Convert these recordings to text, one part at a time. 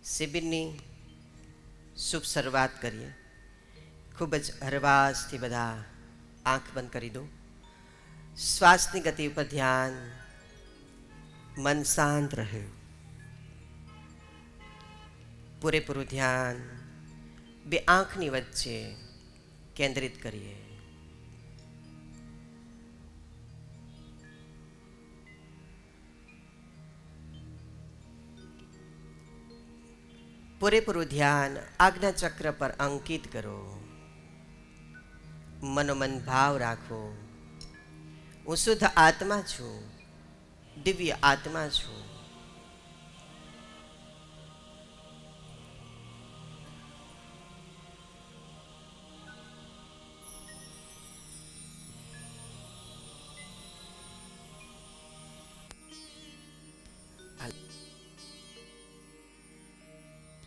શિબિરની શુભ શરૂઆત કરીએ. ખૂબ જ હરવાશથી બધા આંખ બંધ કરી દો. શ્વાસની ગતિ ઉપર ધ્યાન, મન શાંત રહે. પૂરેપૂરું ધ્યાન બે આંખની વચ્ચે કેન્દ્રિત કરીએ. પૂરેપૂરું ધ્યાન આજ્ઞા ચક્ર પર અંકિત કરો. મનોમન ભાવ રાખો, હું શુદ્ધ આત્મા છું, દિવ્ય આત્મા છું.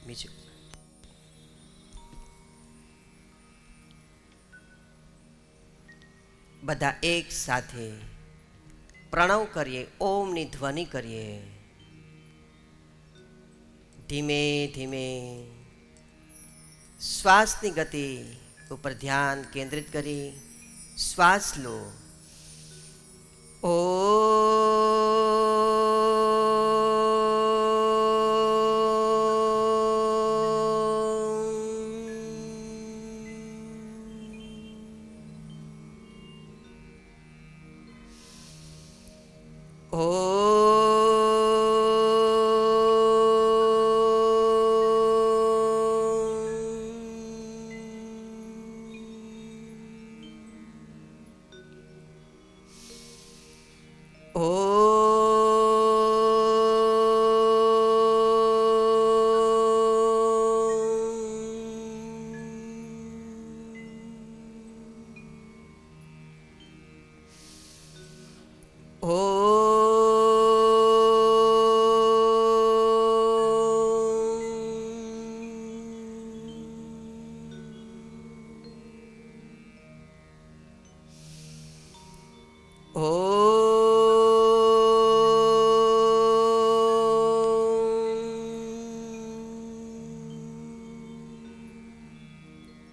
બીજું બધા એક સાથે પ્રણવ કરીએ, ઓમની ધ્વનિ કરીએ. ધીમે ધીમે શ્વાસની ગતિ ઉપર ધ્યાન કેન્દ્રિત કરી શ્વાસ લો. ઓ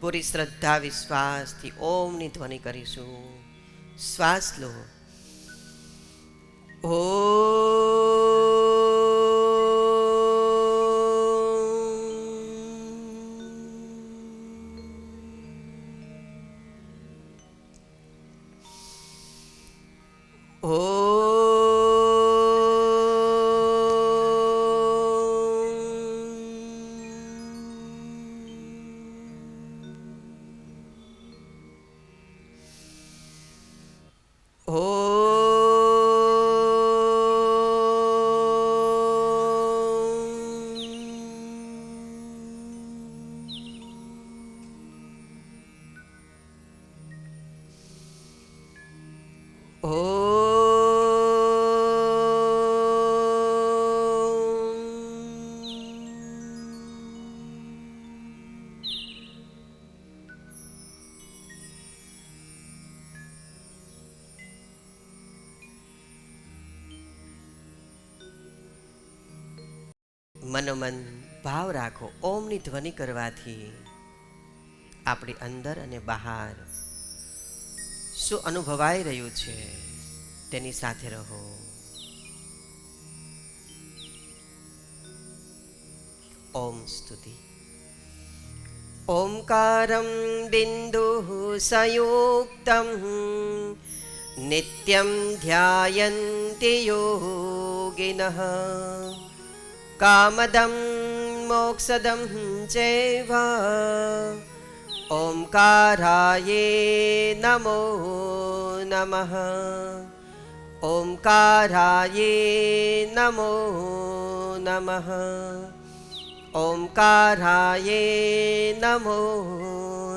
પૂરી શ્રદ્ધા વિશ્વાસથી ઓમની ધ્વનિ કરીશું. શ્વાસ લો. ઓ મનોમન ભાવ રાખો. ઓમની ધ્વનિ કરવાથી આપણી અંદર અને બહાર શું અનુભવાઈ રહ્યું છે તેની સાથે રહો. ઓમ સ્તુતિ. ઓમકારમ બિંદુ સંયુક્તમ નિત્યમ ધ્યાયન્તિ યોગિનઃ કામદં મોક્ષદં ચૈવ ઓમકારાય નમો નમઃ. ઓમકારાય નમો નમઃ. ઓમકારાય નમો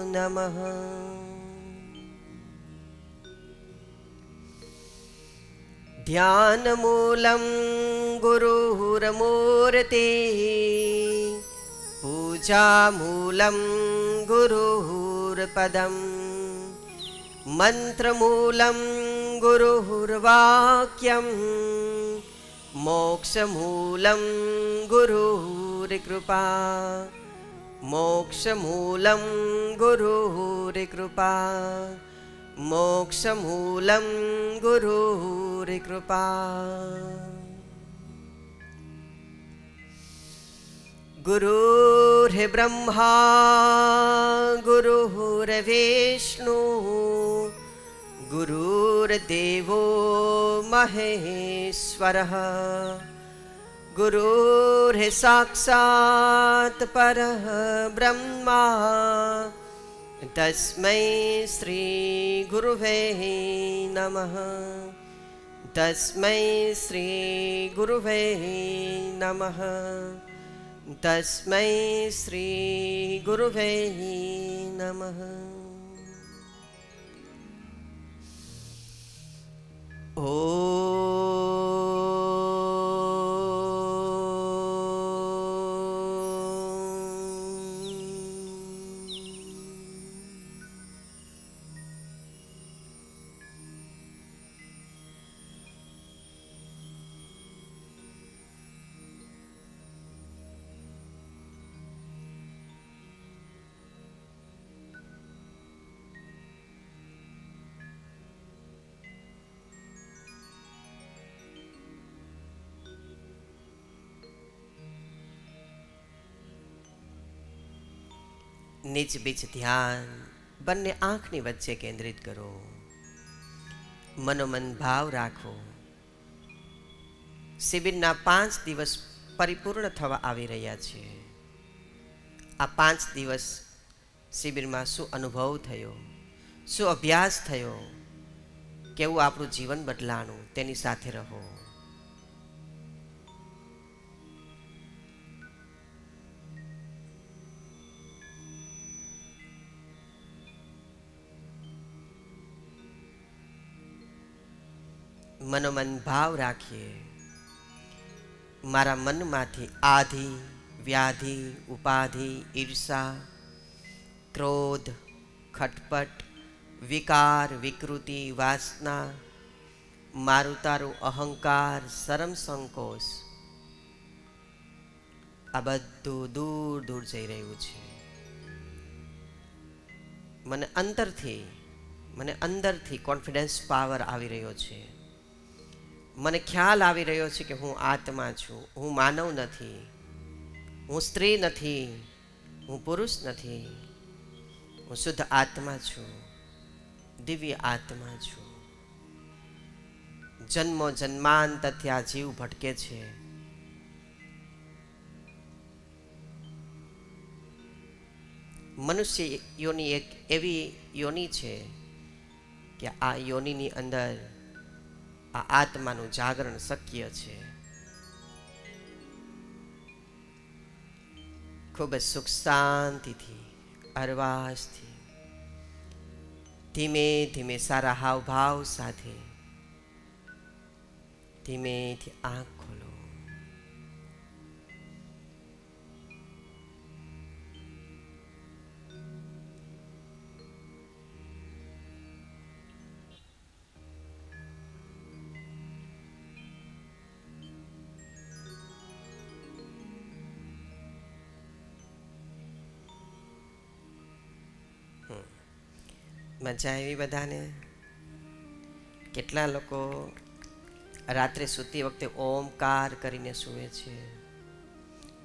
નમઃ. ધ્યાનમૂલં ગુરુર્મૂર્તિ પૂજામૂલં ગુરુર્પદં મંત્રમૂલં ગુરુર્વાક્યં મોક્ષમૂલં ગુરુર गुरुरिकृपा मोक्षमूलं गुरुरिकृपा मोक्षमूलं गुरुरिकृपा गुरुर्ब्रह्मा गुरुर्विष्णुः गुरुर्देवो महेश्वरः गुरुर्साक्षात् परः ब्रह्मा तस्मै श्री गुरुवे नमः तस्मै श्री गुरुवे नमः तस्मै श्री गुरुवे नमः। નીચ બીચ ધ્યાન બંને આંખની વચ્ચે કેન્દ્રિત કરો. મનોમન ભાવ રાખો. શિબિરના 5 દિવસ પરિપૂર્ણ થવા આવી રહ્યા છે. આ 5 દિવસ શિબિરમાં શું અનુભવ થયો, શું અભ્યાસ થયો, કેવું આપણું જીવન બદલાણું, તેની સાથે રહો. મનોમન ભાવ રાખીએ. મારા મનમાંથી આધિ, વ્યાધિ, ઉપાધિ, ઈર્ષા, ક્રોધ, ખટપટ, વિકાર, વિકૃતિ, વાસના, મારું તારું અહંકાર, શરમ, સંકોચ, આ બધું દૂર દૂર જઈ રહ્યું છે. મને અંદરથી કોન્ફિડન્સ પાવર આવી રહ્યો છે. મને ખ્યાલ આવી રહ્યો છે કે હું આત્મા છું, હું માનવ નથી, હું સ્ત્રી નથી, હું પુરુષ નથી, હું શુદ્ધ આત્મા છું, દિવ્ય આત્મા છું. જન્મો જન્માંતરથી આ જીવ ભટકે છે. મનુષ્ય યોની એક એવી યોની છે કે આ યોનીની અંદર આ આત્માનું જાગરણ શક્ય છે. ખૂબ જ સુખ શાંતિથી, અરવાસથી, ધીમે ધીમે સારા હાવભાવ સાથે ધીમેથી આંખ ખોલો. મજા આવી બધાને? કેટલા લોકો રાત્રે સૂતી વખતે ઓમકાર કરીને સૂવે છે?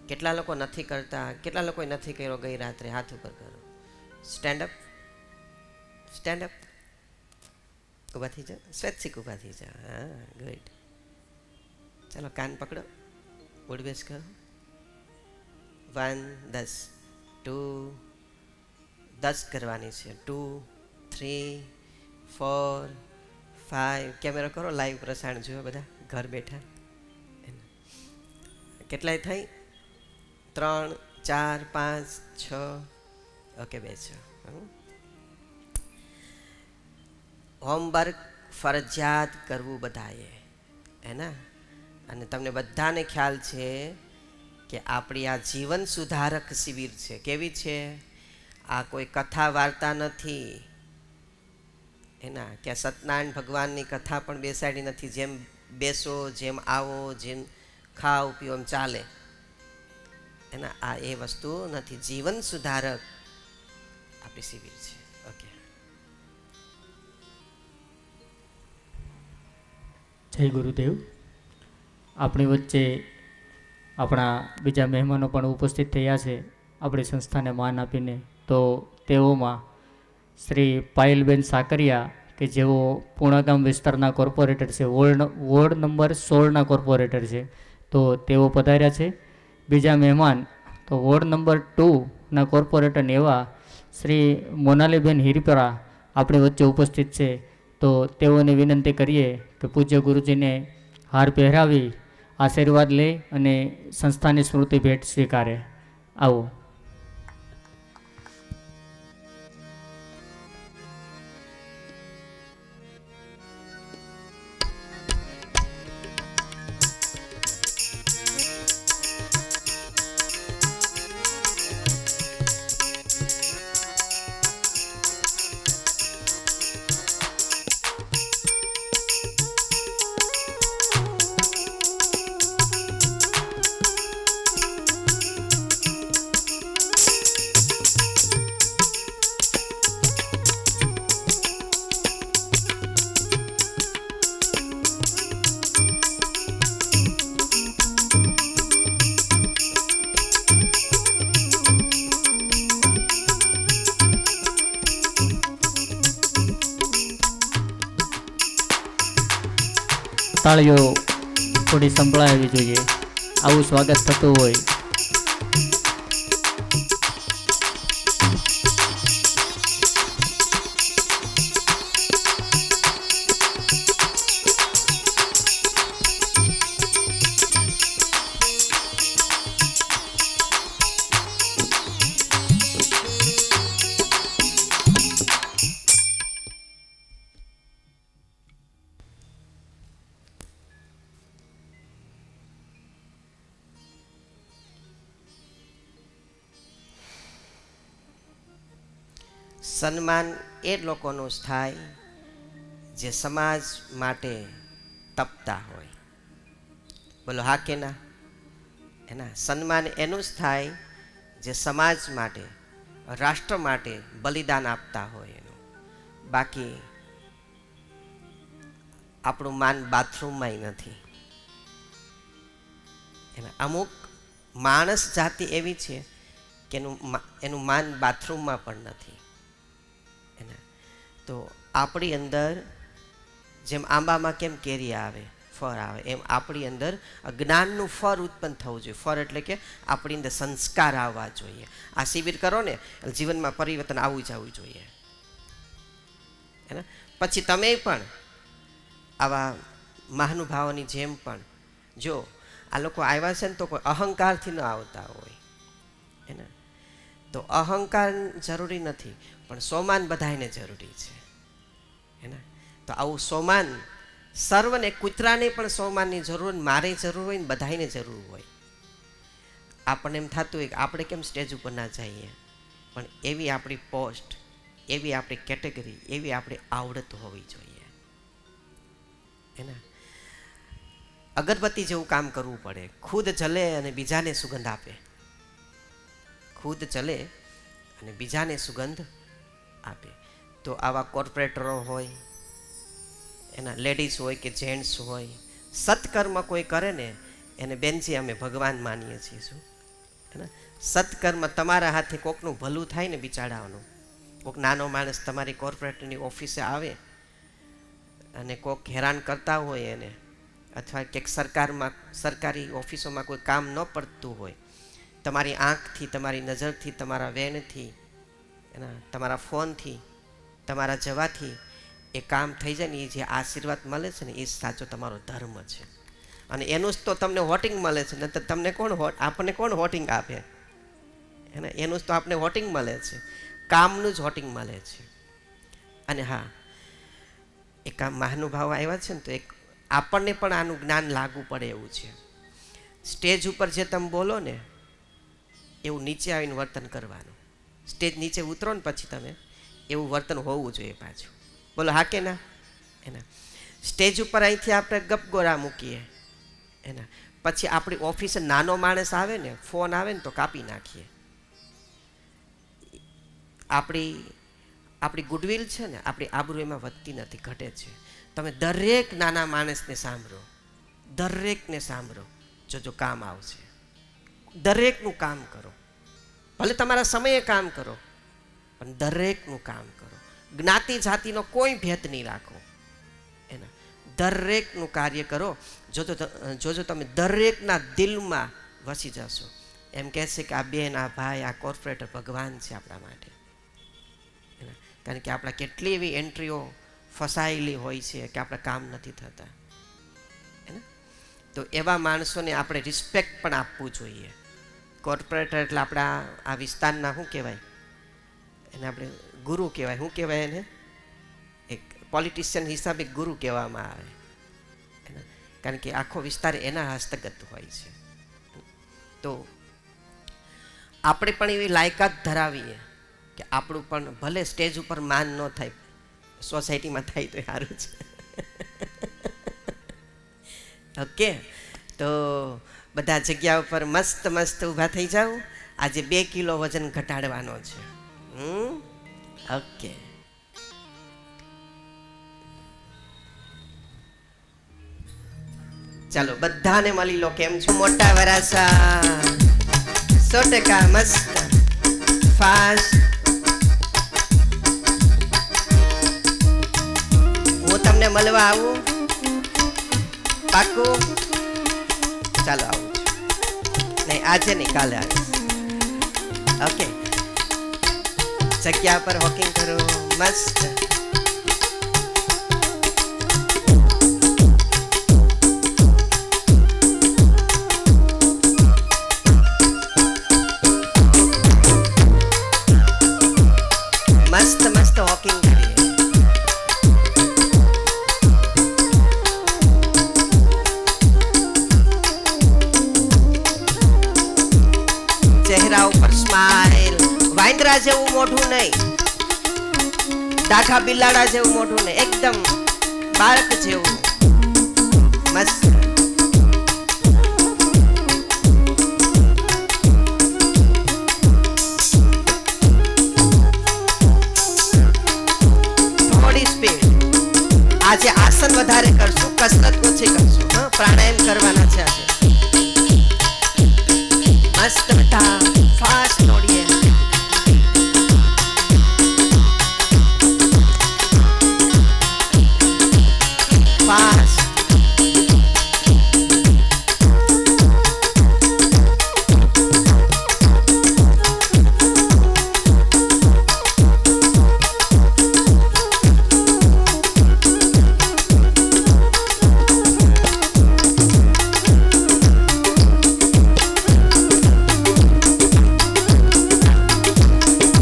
કેટલા લોકો નથી કરતા? કેટલા લોકોએ નથી કર્યો ગઈ રાત્રે? હાથ ઉપર કરો. Stand up, stand up. ઊભા થઈ જાઓ, સ્વૈચ્છિક ઊભા થઈ જાઓ. હા, ગુડ. ચાલો કાન પકડો, ઉડબેસ કરો. 1 10 2 10 કરવાની છે. 2 3 4 5. કેમેરો કરો, લાઈવ પ્રસારણ જોયો બધા ઘર બેઠા. કેટલાય થઈ? 3 4 5 6. ઓકે, બેસો. હોમવર્ક ફરજિયાત કરવું બધાએ, હે ને? અને તમને બધાને ખ્યાલ છે કે આપણી આ જીવન સુધારક શિબિર છે. કેવી છે? આ કોઈ કથા વાર્તા નથી, એના કે સત્યનારાયણ ભગવાનની કથા પણ બેસાડી નથી. જેમ બેસો, જેમ આવો, જેમ ખાઓ પીઓ એમ ચાલે. એના આ એ વસ્તુ નથી. જીવન સુધારક આપણી શિબિર છે. ઓકે, જય ગુરુદેવ. આપણી વચ્ચે આપણા બીજા મહેમાનો પણ ઉપસ્થિત થયા છે આપણી સંસ્થાને માન આપીને. તો તેઓમાં શ્રી પાયલબેન સાકરિયા કે જેઓ પૂણાગામ વિસ્તારના કોર્પોરેટર છે, વોર્ડ નંબર 16ના કોર્પોરેટર છે, તો તેઓ પધાર્યા છે. બીજા મહેમાન તો વોર્ડ નંબર 2ના કોર્પોરેટર એવા શ્રી મોનાલીબેન હિરપરા આપણી વચ્ચે ઉપસ્થિત છે. તો તેઓને વિનંતી કરીએ કે પૂજ્ય ગુરુજીને હાર પહેરાવી આશીર્વાદ લે અને સંસ્થાની સ્મૃતિ ભેટ સ્વીકારે. આવો. તાળીઓ થોડી સંભળાવી જોઈએ. આવું સ્વાગત થતું હોય. સન્માન એ લોકોનું થાય જે સમાજ માટે તપતા હોય. બોલો હા કે ના? એના સન્માન એનું જ થાય જે સમાજ માટે, રાષ્ટ્ર માટે બલિદાન આપતા હોય એનું. બાકી આપણું માન બાથરૂમમાં નથી. એના અમુક માણસ જાતિ એવી છે કે એનું માન બાથરૂમમાં પણ નથી. તો આપણી અંદર જેમ આંબામાં કેમ કેરી આવે, ફળ આવે, એમ આપણી અંદર જ્ઞાનનું ફળ ઉત્પન્ન થવું જોઈએ. ફળ એટલે કે આપણી અંદર સંસ્કાર આવવા જોઈએ. આ શિબિર કરો ને જીવનમાં પરિવર્તન આવવું જ આવવું જોઈએ. પછી તમે પણ આવા મહાનુભાવોની જેમ પણ જો આ લોકો આવ્યા છે ને તો કોઈ અહંકારથી ન આવતા હોય. તો અહંકાર જરૂરી નથી, પણ સોમાન બધાને જરૂરી છે. તો આવું સોમાન સર્વને, કૂતરાને પણ સોમાનની જરૂર, મારે જરૂર હોય ને બધાને જરૂર હોય. આપણને એમ થતું હોય કે આપણે કેમ સ્ટેજ ઉપર ના જઈએ, પણ એવી આપણી પોસ્ટ, એવી આપણી કેટેગરી, એવી આપણી આવડત હોવી જોઈએ. અગરબત્તી જેવું કામ કરવું પડે. ખુદ જલે અને બીજાને સુગંધ આપે. ખુદ જલે અને બીજાને સુગંધ આપે. તો આવા કોર્પોરેટરો હોય, એના લેડીઝ હોય કે જેન્ટ્સ હોય, સત્કર્મ કોઈ કરે ને એને બેનજી અમે ભગવાન માનીએ છીએ. શું સત્કર્મ તમારા હાથે કોકનું ભલું થાય ને બિચારાઓનું, કોક નાનો માણસ તમારી કોર્પોરેટરની ઓફિસે આવે અને કોક હેરાન કરતા હોય એને, અથવા ક્યાંક સરકારી ઓફિસોમાં કોઈ કામ ન પડતું હોય, તમારી આંખથી, તમારી નજરથી, તમારા વેણથી, તમારા ફોનથી, તમારા જવાથી એ કામ થઈ જાય ને, એ જે આશીર્વાદ મળે છે ને, એ સાચો તમારો ધર્મ છે. અને એનું જ તો તમને વોટિંગ મળે છે. નહીંતર તમને કોણ આપણને કોણ વોટિંગ આપે? એનું જ તો આપણે વોટિંગ મળે છે. કામનું જ વોટિંગ મળે છે. અને હા, એક આ મહાનુભાવ આવ્યા છે ને, તો એક આપણને પણ આનું જ્ઞાન લાગુ પડે એવું છે. સ્ટેજ ઉપર જે તમે બોલો ને એવું નીચે આવીને વર્તન કરવાનું. સ્ટેજ નીચે ઉતરો ને પછી તમે એવું વર્તન હોવું જોઈએ પાછું. બોલો હા કે ના? સ્ટેજ ઉપર અહીંથી આપણે ગપગોરા મૂકીએ, પછી આપણી ઓફિસે નાનો માણસ આવે ને, ફોન આવે ને તો કાપી નાખીએ. આપણી ગુડવિલ છે ને, આપણી આબરૂ એમાં વધતી નથી, ઘટે છે. તમે દરેક નાના માણસને સાંભળો, દરેકને સાંભળો, જો કામ આવશે. દરેકનું કામ કરો, ભલે તમારા સમયે કામ કરો, પણ દરેકનું કામ કરો. જ્ઞાતિ જાતિનો કોઈ ભેદ નહીં રાખો, એના દરેકનું કાર્ય કરો. જોજો તમે દરેકના દિલમાં વસી જશો. એમ કહે છે કે આ બેન, આ ભાઈ, આ કોર્પોરેટર ભગવાન છે આપણા માટે. કારણ કે આપણા કેટલી એવી એન્ટ્રીઓ ફસાયેલી હોય છે કે આપણા કામ નથી થતા. તો એવા માણસોને આપણે રિસ્પેક્ટ પણ આપવું જોઈએ. કોર્પોરેટર એટલે આપણા આ વિસ્તારના શું કહેવાય એને, આપણે ગુરુ કહેવાય. શું કહેવાય એને? એક પોલિટિશિયન હિસાબે ગુરુ કહેવામાં આવે. કારણ કે આખો વિસ્તાર એના હસ્તગત હોય છે. તો આપણે પણ એવી લાયકાત ધરાવીએ કે આપણું પણ ભલે સ્ટેજ ઉપર માન ન થાય, સોસાયટીમાં થાય તો સારું છે. ઓકે, તો બધા જગ્યા ઉપર મસ્ત મસ્ત ઊભા થઈ જાઓ. આજે 2 કિલો વજન ઘટાડવાનો છે. ઓકે, ચાલો બધાને મળી લો. કેમ છો મોટા વરાસા? 100% મસ્ત ફાસ્ટ. હું તમને મળવા આવું પાકું? ચાલો આવું છું. નહીં આજે નહીં, કાલે આવીશ. ઓકે, જગ્યા પર વોકિંગ કરો મસ્ત. મસ્ત મસ્ત વોકિંગ કરીએ. ચહેરા ઉપર સ્માઈલ. વાંદરા જેવું મોઢું નહીં, ડાઘા બિલાડા જેવું મોઢું નહીં, એકદમ બાળક જેવું મસ્ત. થોડી સ્પીડ. આજે આસન વધારે કરશું, કસરત ઓછી કરશું. પ્રાણાયામ કરવાના છે આજે. મસ્ત બધા ફાસ્ટ દોડીએ. ફાસ્ટ.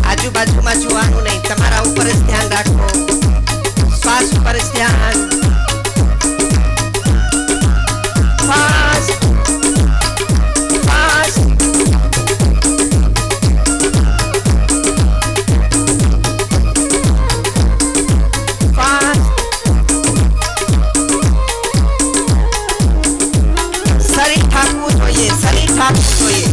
આજુબાજુમાં જોવાનું નહીં, તમારા ઉપર જ ધ્યાન રાખો, શ્વાસ ઉપર જ ધ્યાન. Fast fast. ફાસ્ટ. શરીર થાકવું જોઈએ, શરીર થાકવું જોઈએ.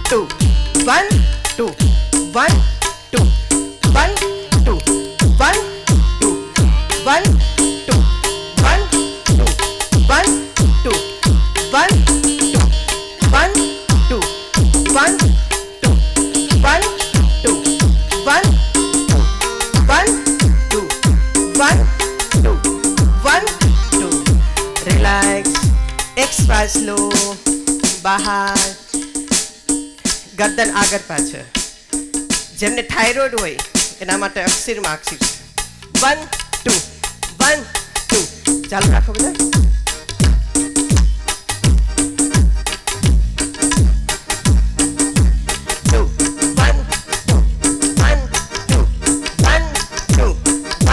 2 1 2 1 2 1 2 1 2 1 2 1 2 1 2 1 2 1 2 1 2 1 2 1 1 2 1 2 1 2 રિલેક્સ. એક શ્વાસ લો બહાર, ગરદન આગળ પાછળ. જેમને થાઇરોઇડ હોય એના માટે અક્ષીરમાં અક્ષી 1 2 1 2 ચાલુ રાખો બધા. 2 1 2 1 2 1 2 1 2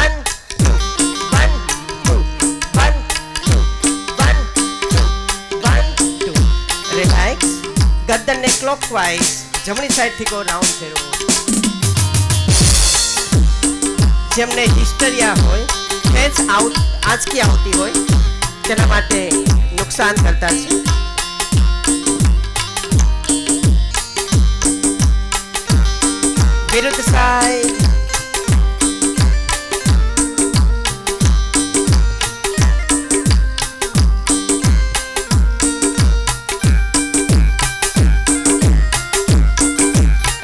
1 2 1 2 1 2 રિલેક્સ. ગરદનને ક્લોકવાઇઝ જમણી સાઈડથી ગો રાઉન્ડ ફેરવો. જેમને હિસ્ટરિયા હોય, ફેસ આંચકી આવતી હોય તેના માટે નુકસાન કરતા છે. વિરુદ્ધ સાઈડ.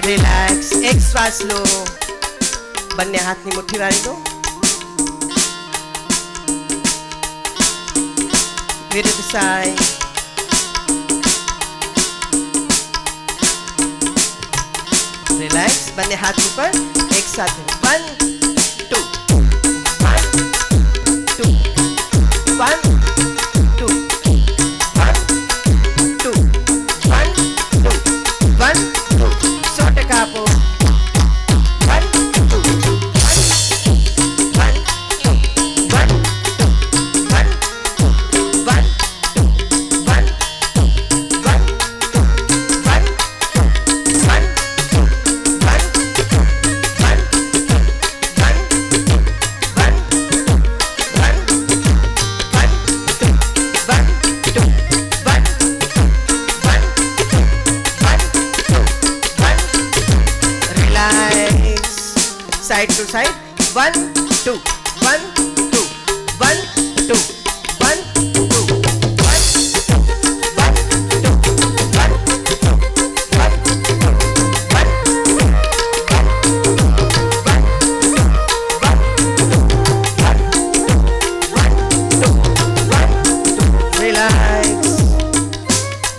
રિલેક્સ. એક શ્વાસ લો, બંને હાથની મુઠ્ઠી વાળી દો. વિરુદ્ધ સાઈડ. રિલેક્સ. બંને હાથ ઉપર એક સાથે 1 2 1 2 1 2 1 2 1 2 1 2 100% આપો. 1 2 1 2 1 2 1 2 1 2 1 side to side 1 2 1 2 1 2 1 2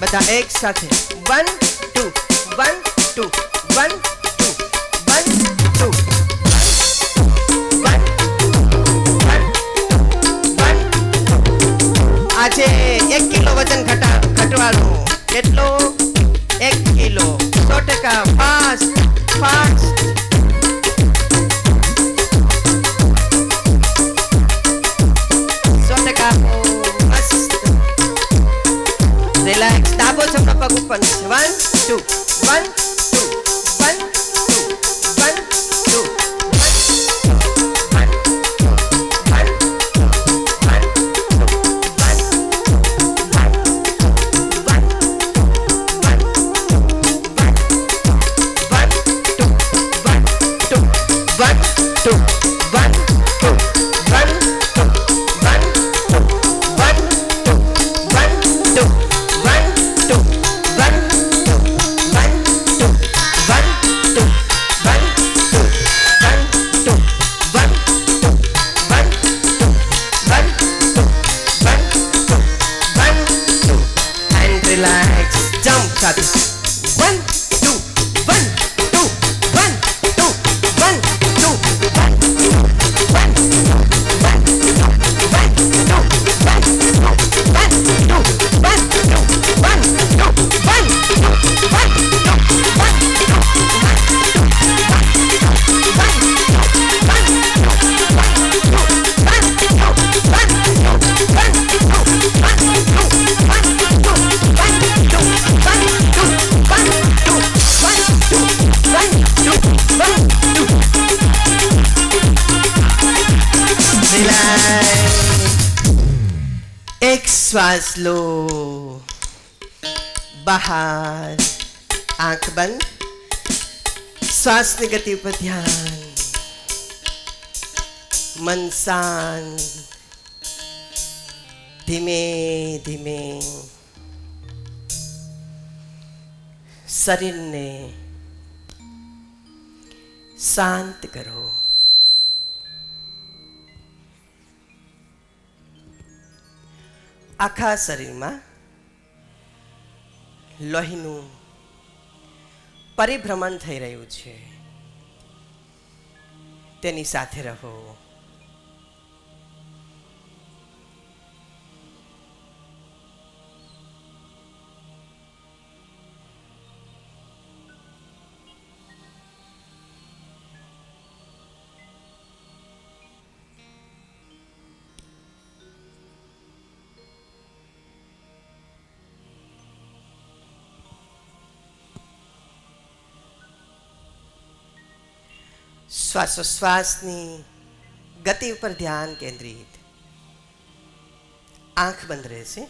બધા એક સાથે 1 2 1 2 1 2 1 2 આજે 1 કિલો વજન ઘટવાનું. કેટલો? 1 કિલો. 100% fast fast. રિલેક્સ. ડાબો જમણો પગ ઉપર 1 2 1 2 1 2 1 2 relax. Jump સાથે 1 2 1 2 1 2 1 2 1 1 એક શ્વાસ લો, બહાર આંખ બંધ, શ્વાસની ગતિ ઉપર ધ્યાન, મન શાંત, ધીમે ધીમે શરીરને શાંત કરો. આખા શરીરમાં લોહીનું પરિભ્રમણ થઈ રહ્યું છે, તેની સાથે રહો. શ્વાસોશ્વાસની ગતિ ઉપર ધ્યાન કેન્દ્રિત. આંખ બંધ રહેશે.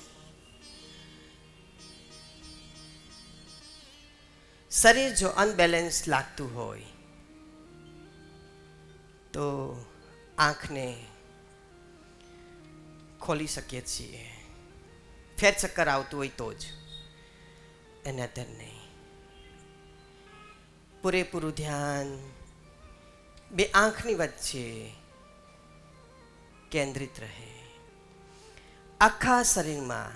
શરીર જો અનબેલેન્સ લાગતું હોય તો આંખને ખોલી શકીએ છીએ. ફેર ચક્કર આવતું હોય તો જ, એના દર નહીં. પૂરેપૂરું ધ્યાન બે આંખની વચ્ચે કેન્દ્રિત રહે. આખા શરીરમાં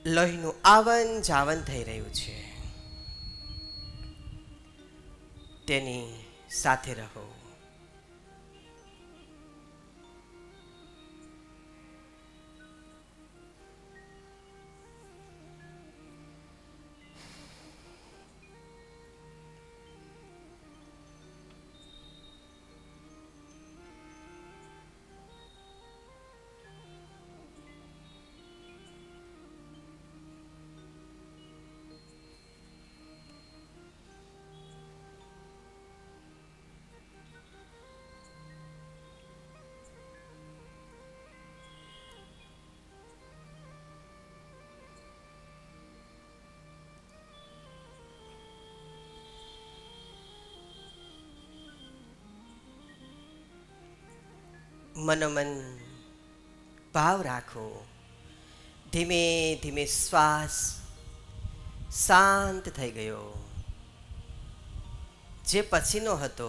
લોહીનું આવન જાવન થઈ રહ્યું છે, તેની સાથે રહો. મનોમન ભાવ રાખો. ધીમે ધીમે શ્વાસ શાંત થઈ ગયો. જે પછીનો હતો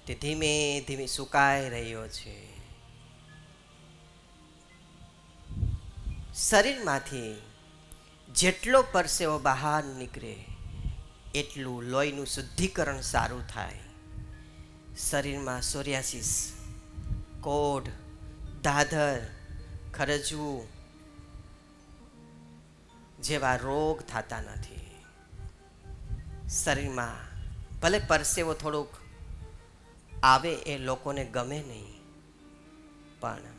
તે ધીમે ધીમે સુકાઈ રહ્યો છે. શરીરમાંથી જેટલો પરસેવો બહાર નીકળે એટલું લોહીનું શુદ્ધિકરણ સારું થાય. શરીરમાં સોરિયાસિસ, કોઢ, દાદર, ખરજવું જેવા રોગ થતા નથી. શરીરમાં ભલે પરસેવો થોડુંક આવે એ લોકોને ગમે નહીં, પણ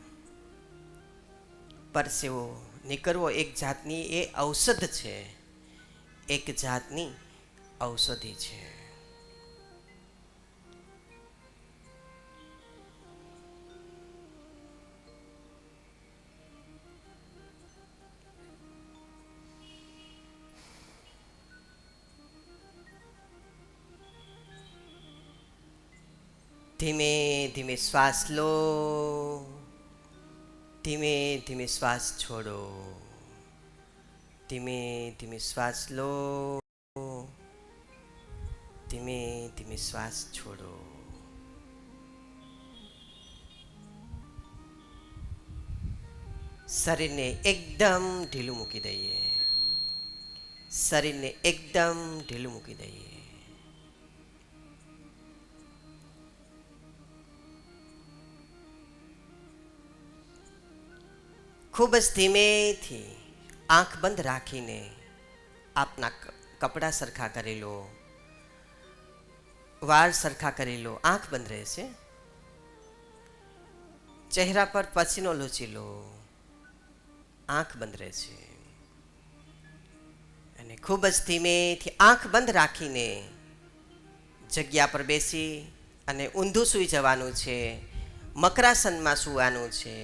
પરસેવો નીકળવો એક જાતની એ ઔષધ છે, એક જાતની ઔષધિ છે. ધીમે ધીમે શ્વાસ લો, ધીમે ધીમે શ્વાસ છોડો. ધીમે ધીમે શ્વાસ લો, ધીમે ધીમે શ્વાસ છોડો. શરીરને એકદમ ઢીલું મૂકી દઈએ. શરીરને એકદમ ઢીલું મૂકી દઈએ. ખૂબ જ ધીમેથી આંખ બંધ રાખીને આપના કપડાં સરખા કરી લો, વાળ સરખા કરી લો. આંખ બંધ રહેશે. ચહેરા પર પસીનો લૂછી લો. આંખ બંધ રહેશે. અને ખૂબ જ ધીમેથી આંખ બંધ રાખીને જગ્યા પર બેસી અને ઊંધું સૂઈ જવાનું છે. મકરાસનમાં સૂવાનું છે.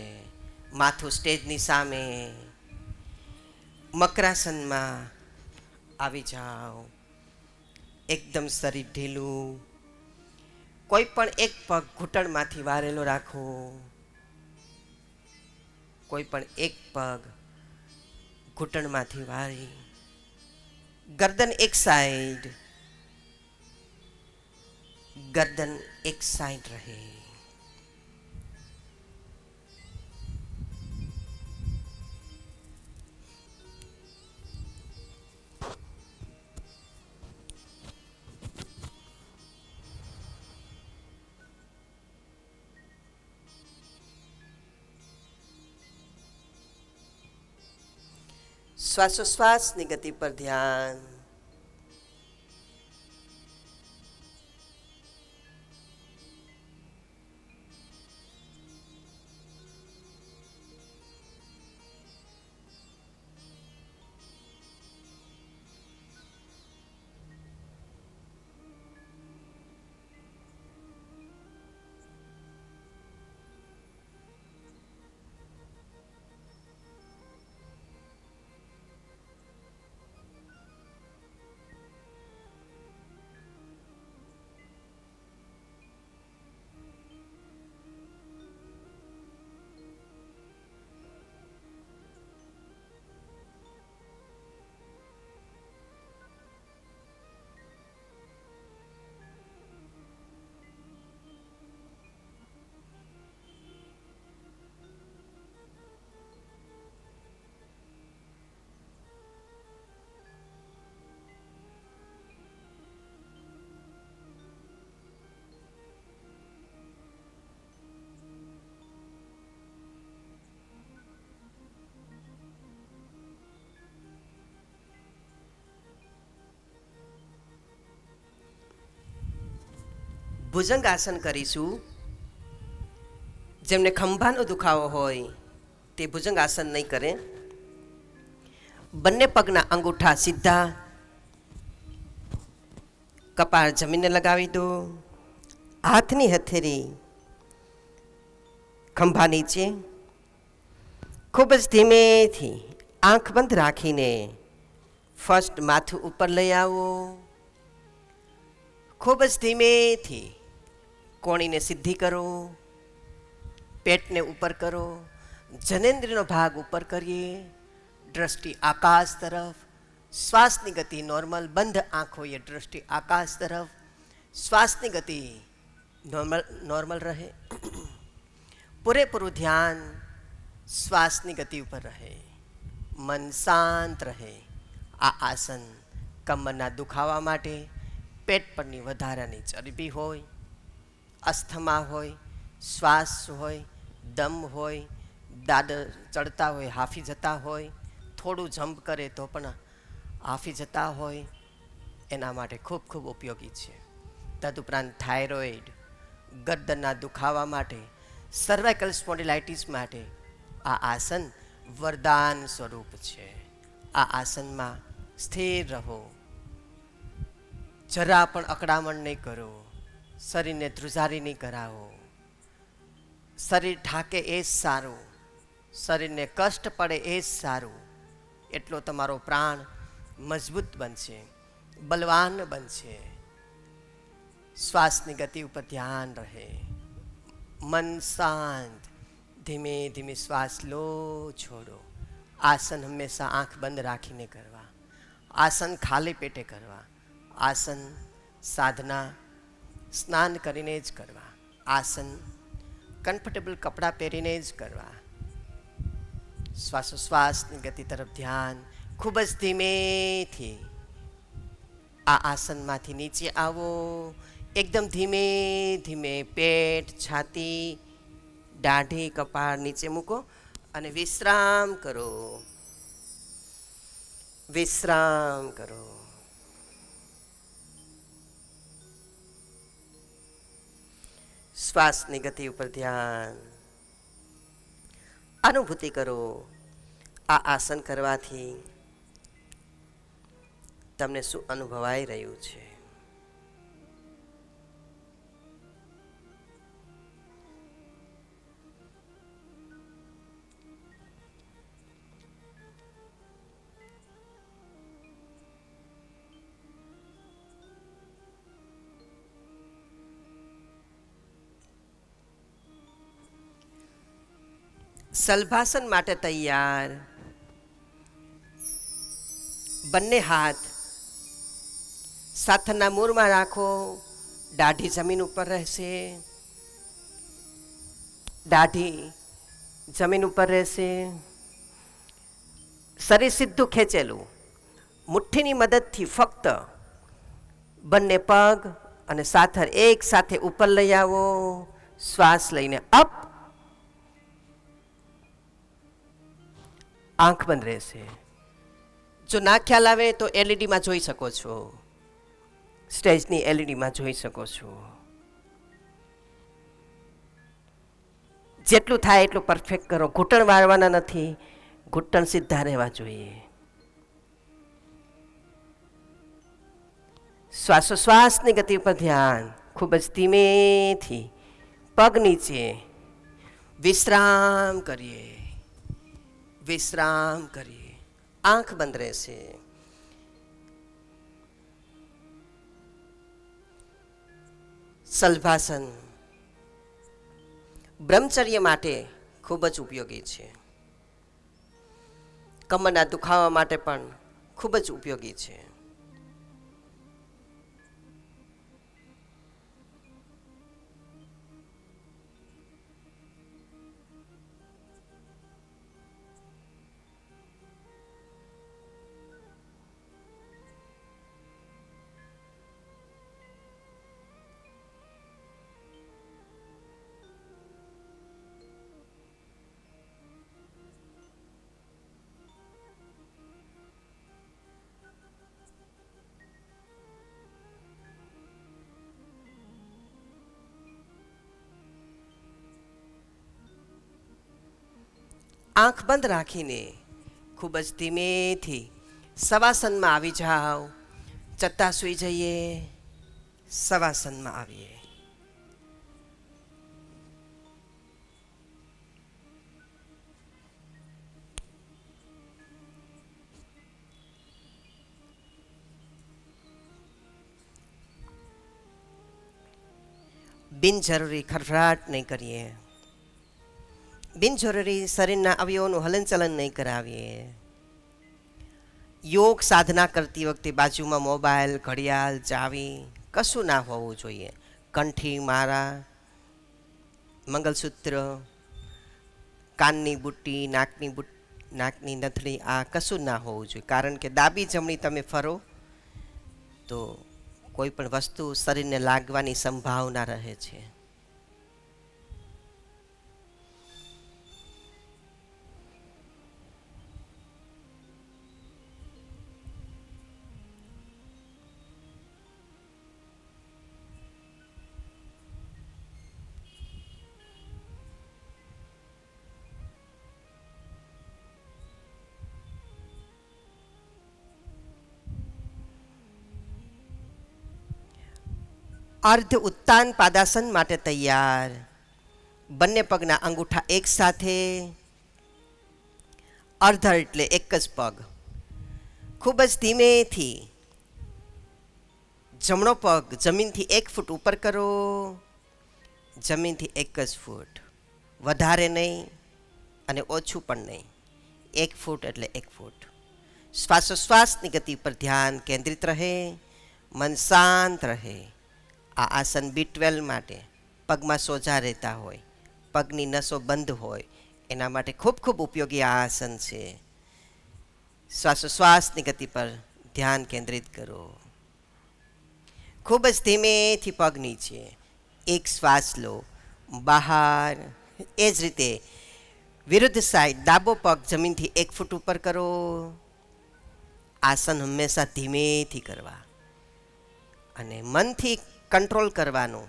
માથું સ્ટેજની સામે મકરાસનમાં આવી જાઓ. એકદમ શરીર ઢીલું. કોઈ પણ એક પગ ઘૂંટણમાંથી વારેલો રાખો. કોઈ પણ એક પગ ઘૂંટણમાંથી વારી. ગરદન એક સાઈડ. ગરદન એક સાઈડ રહે. શ્વાસોશ્વાસની ગતિ પર ધ્યાન. ભુજંગ આસન કરીશું. જેમને ખંભાનો દુખાવો હોય તે ભુજંગ આસન નહીં કરે. બંને પગના અંગૂઠા સીધા. કપાળ જમીને લગાવી દો. હાથની હથેળી ખંભા નીચે. ખૂબ જ ધીમેથી આંખ બંધ રાખીને ફર્સ્ટ માથું ઉપર લઈ આવો. ખૂબ જ ધીમેથી કોણીને સીધી કરો. પેટને ઉપર કરો. જનેન્દ્રનો ભાગ ઉપર કરીએ. દ્રષ્ટિ આકાશ તરફ. શ્વાસની ગતિ નોર્મલ. બંધ આંખોએ દ્રષ્ટિ આકાશ તરફ. શ્વાસની ગતિ નોર્મલ રહે. પૂરેપૂરું ધ્યાન શ્વાસની ગતિ ઉપર રહે. મન શાંત રહે. આ આસન કમરના દુખાવા માટે, પેટ પરની વધારાની ચરબી હોય, અસ્થમા હોય, શ્વાસ હોય, દમ હોય, દાદર ચડતા હોય, હાફી જતા હોય, થોડું જમ્પ કરે તો પણ હાફી જતા હોય, એના માટે ખૂબ ખૂબ ઉપયોગી છે. તદુપરાંત થાઇરોઇડ, ગરદનના દુખાવા માટે, સર્વાઇકલ સ્પોન્ડિલાઇટિસ માટે આ આસન વરદાન સ્વરૂપ છે. આ આસનમાં સ્થિર રહો. જરા પણ અકળામણ નહીં કરો. શરીરને ધ્રુજારી નહીં કરાવો. શરીર ઢાકે એ જ સારું. શરીરને કષ્ટ પડે એ જ સારું. એટલો તમારો પ્રાણ મજબૂત બનશે, બલવાન બનશે. શ્વાસની ગતિ ઉપર ધ્યાન રહે. મન શાંત. ધીમે ધીમે શ્વાસ લો, છોડો. આસન હંમેશા આંખ બંધ રાખીને કરવા. આસન ખાલી પેટે કરવા. આસન સાધના સ્નાન કરીને જ કરવા. આસન કમ્ફર્ટેબલ કપડાં પહેરીને જ કરવા. શ્વાસોશ્વાસની ગતિ તરફ ધ્યાન. ખૂબ જ ધીમેથી આ આસનમાંથી નીચે આવો. એકદમ ધીમે ધીમે પેટ, છાતી, દાઢી, કપાળ નીચે મૂકો અને વિશ્રામ કરો. વિશ્રામ કરો. શ્વાસની ગતિ ઉપર ધ્યાન. અનુભૂતિ કરો. આ આસન કરવાથી તમને શું અનુભવાઈ રહ્યું છે. સલભાસન માટે તૈયાર. બંને હાથ સાથના મૂળમાં રાખો. દાઢી જમીન ઉપર રહેશે. દાઢી જમીન ઉપર રહેશે. શરીર સીધું ખેંચેલું. મુઠ્ઠીની મદદથી ફક્ત બંને પગ અને સાથર એક સાથે ઉપર લઈ આવો. શ્વાસ લઈને અપ. આંખ બંધ રહેશે. જો ના ખ્યાલ આવે તો એલઈડીમાં જોઈ શકો છો. સ્ટેજની એલઈડીમાં જોઈ શકો છો. જેટલું થાય એટલું પરફેક્ટ કરો. ઘૂંટણ વાળવાના નથી. ઘૂંટણ સીધા રહેવા જોઈએ. શ્વાસોશ્વાસની ગતિ પર ધ્યાન. ખૂબ જ ધીમેથી પગ નીચે. વિશ્રામ કરીએ. વિશ્રામ કરીએ. આંખ બંધ રહેશે. સલભાસન બ્રહ્મચર્ય માટે ખૂબ જ ઉપયોગી છે. કમરના દુખાવા માટે પણ ખૂબ જ ઉપયોગી છે. આંખ બંધ રાખીને ખૂબ જ ધીમેથી સવાસનમાં આવી જાઓ. ચત્તા સૂઈ જઈએ. સવાસનમાં આવીએ. બિનજરૂરી ખરફરાટ નહીં કરીએ. બિનજરૂરી શરીરના અવયવોનું હલનચલન નહીં કરાવીએ. યોગ સાધના કરતી વખતે બાજુમાં મોબાઈલ, ઘડિયાળ, ચાવી કશું ના હોવું જોઈએ. કંઠી, માળા, મંગલસૂત્ર, કાનની બુટ્ટી, નાકની નથણી આ કશું ના હોવું જોઈએ. કારણ કે ડાબી જમણી તમે ફરો તો કોઈ પણ વસ્તુ શરીરને લાગવાની સંભાવના રહે છે. અર્ધ ઉત્તાન પાદાસન માટે તૈયાર. બંને પગના અંગૂઠા એક સાથે. અર્ધ એટલે એક જ પગ. ખૂબ જ ધીમેથી જમણો પગ જમીનથી 1 ફૂટ ઉપર કરો. જમીનથી 1 જ ફૂટ. વધારે નહીં અને ઓછું પણ નહીં. 1 ફૂટ એટલે 1 ફૂટ. શ્વાસોશ્વાસની ગતિ પર ધ્યાન કેન્દ્રિત રહે. મન શાંત રહે. આ આસન B12 માટે પગમાં સોજા રહેતા હોય, પગની નસો બંધ હોય એના માટે ખૂબ ખૂબ ઉપયોગી આ આસન છે. શ્વાસોશ્વાસની ગતિ પર ધ્યાન કેન્દ્રિત કરો. ખૂબ જ ધીમેથી પગ નીચે. એક શ્વાસ લો, બહાર. એ જ રીતે વિરુદ્ધ સાઈડ ડાબો પગ જમીનથી 1 ફૂટ ઉપર કરો. આસન હંમેશા ધીમેથી કરવા અને મનથી કંટ્રોલ કરવાનું.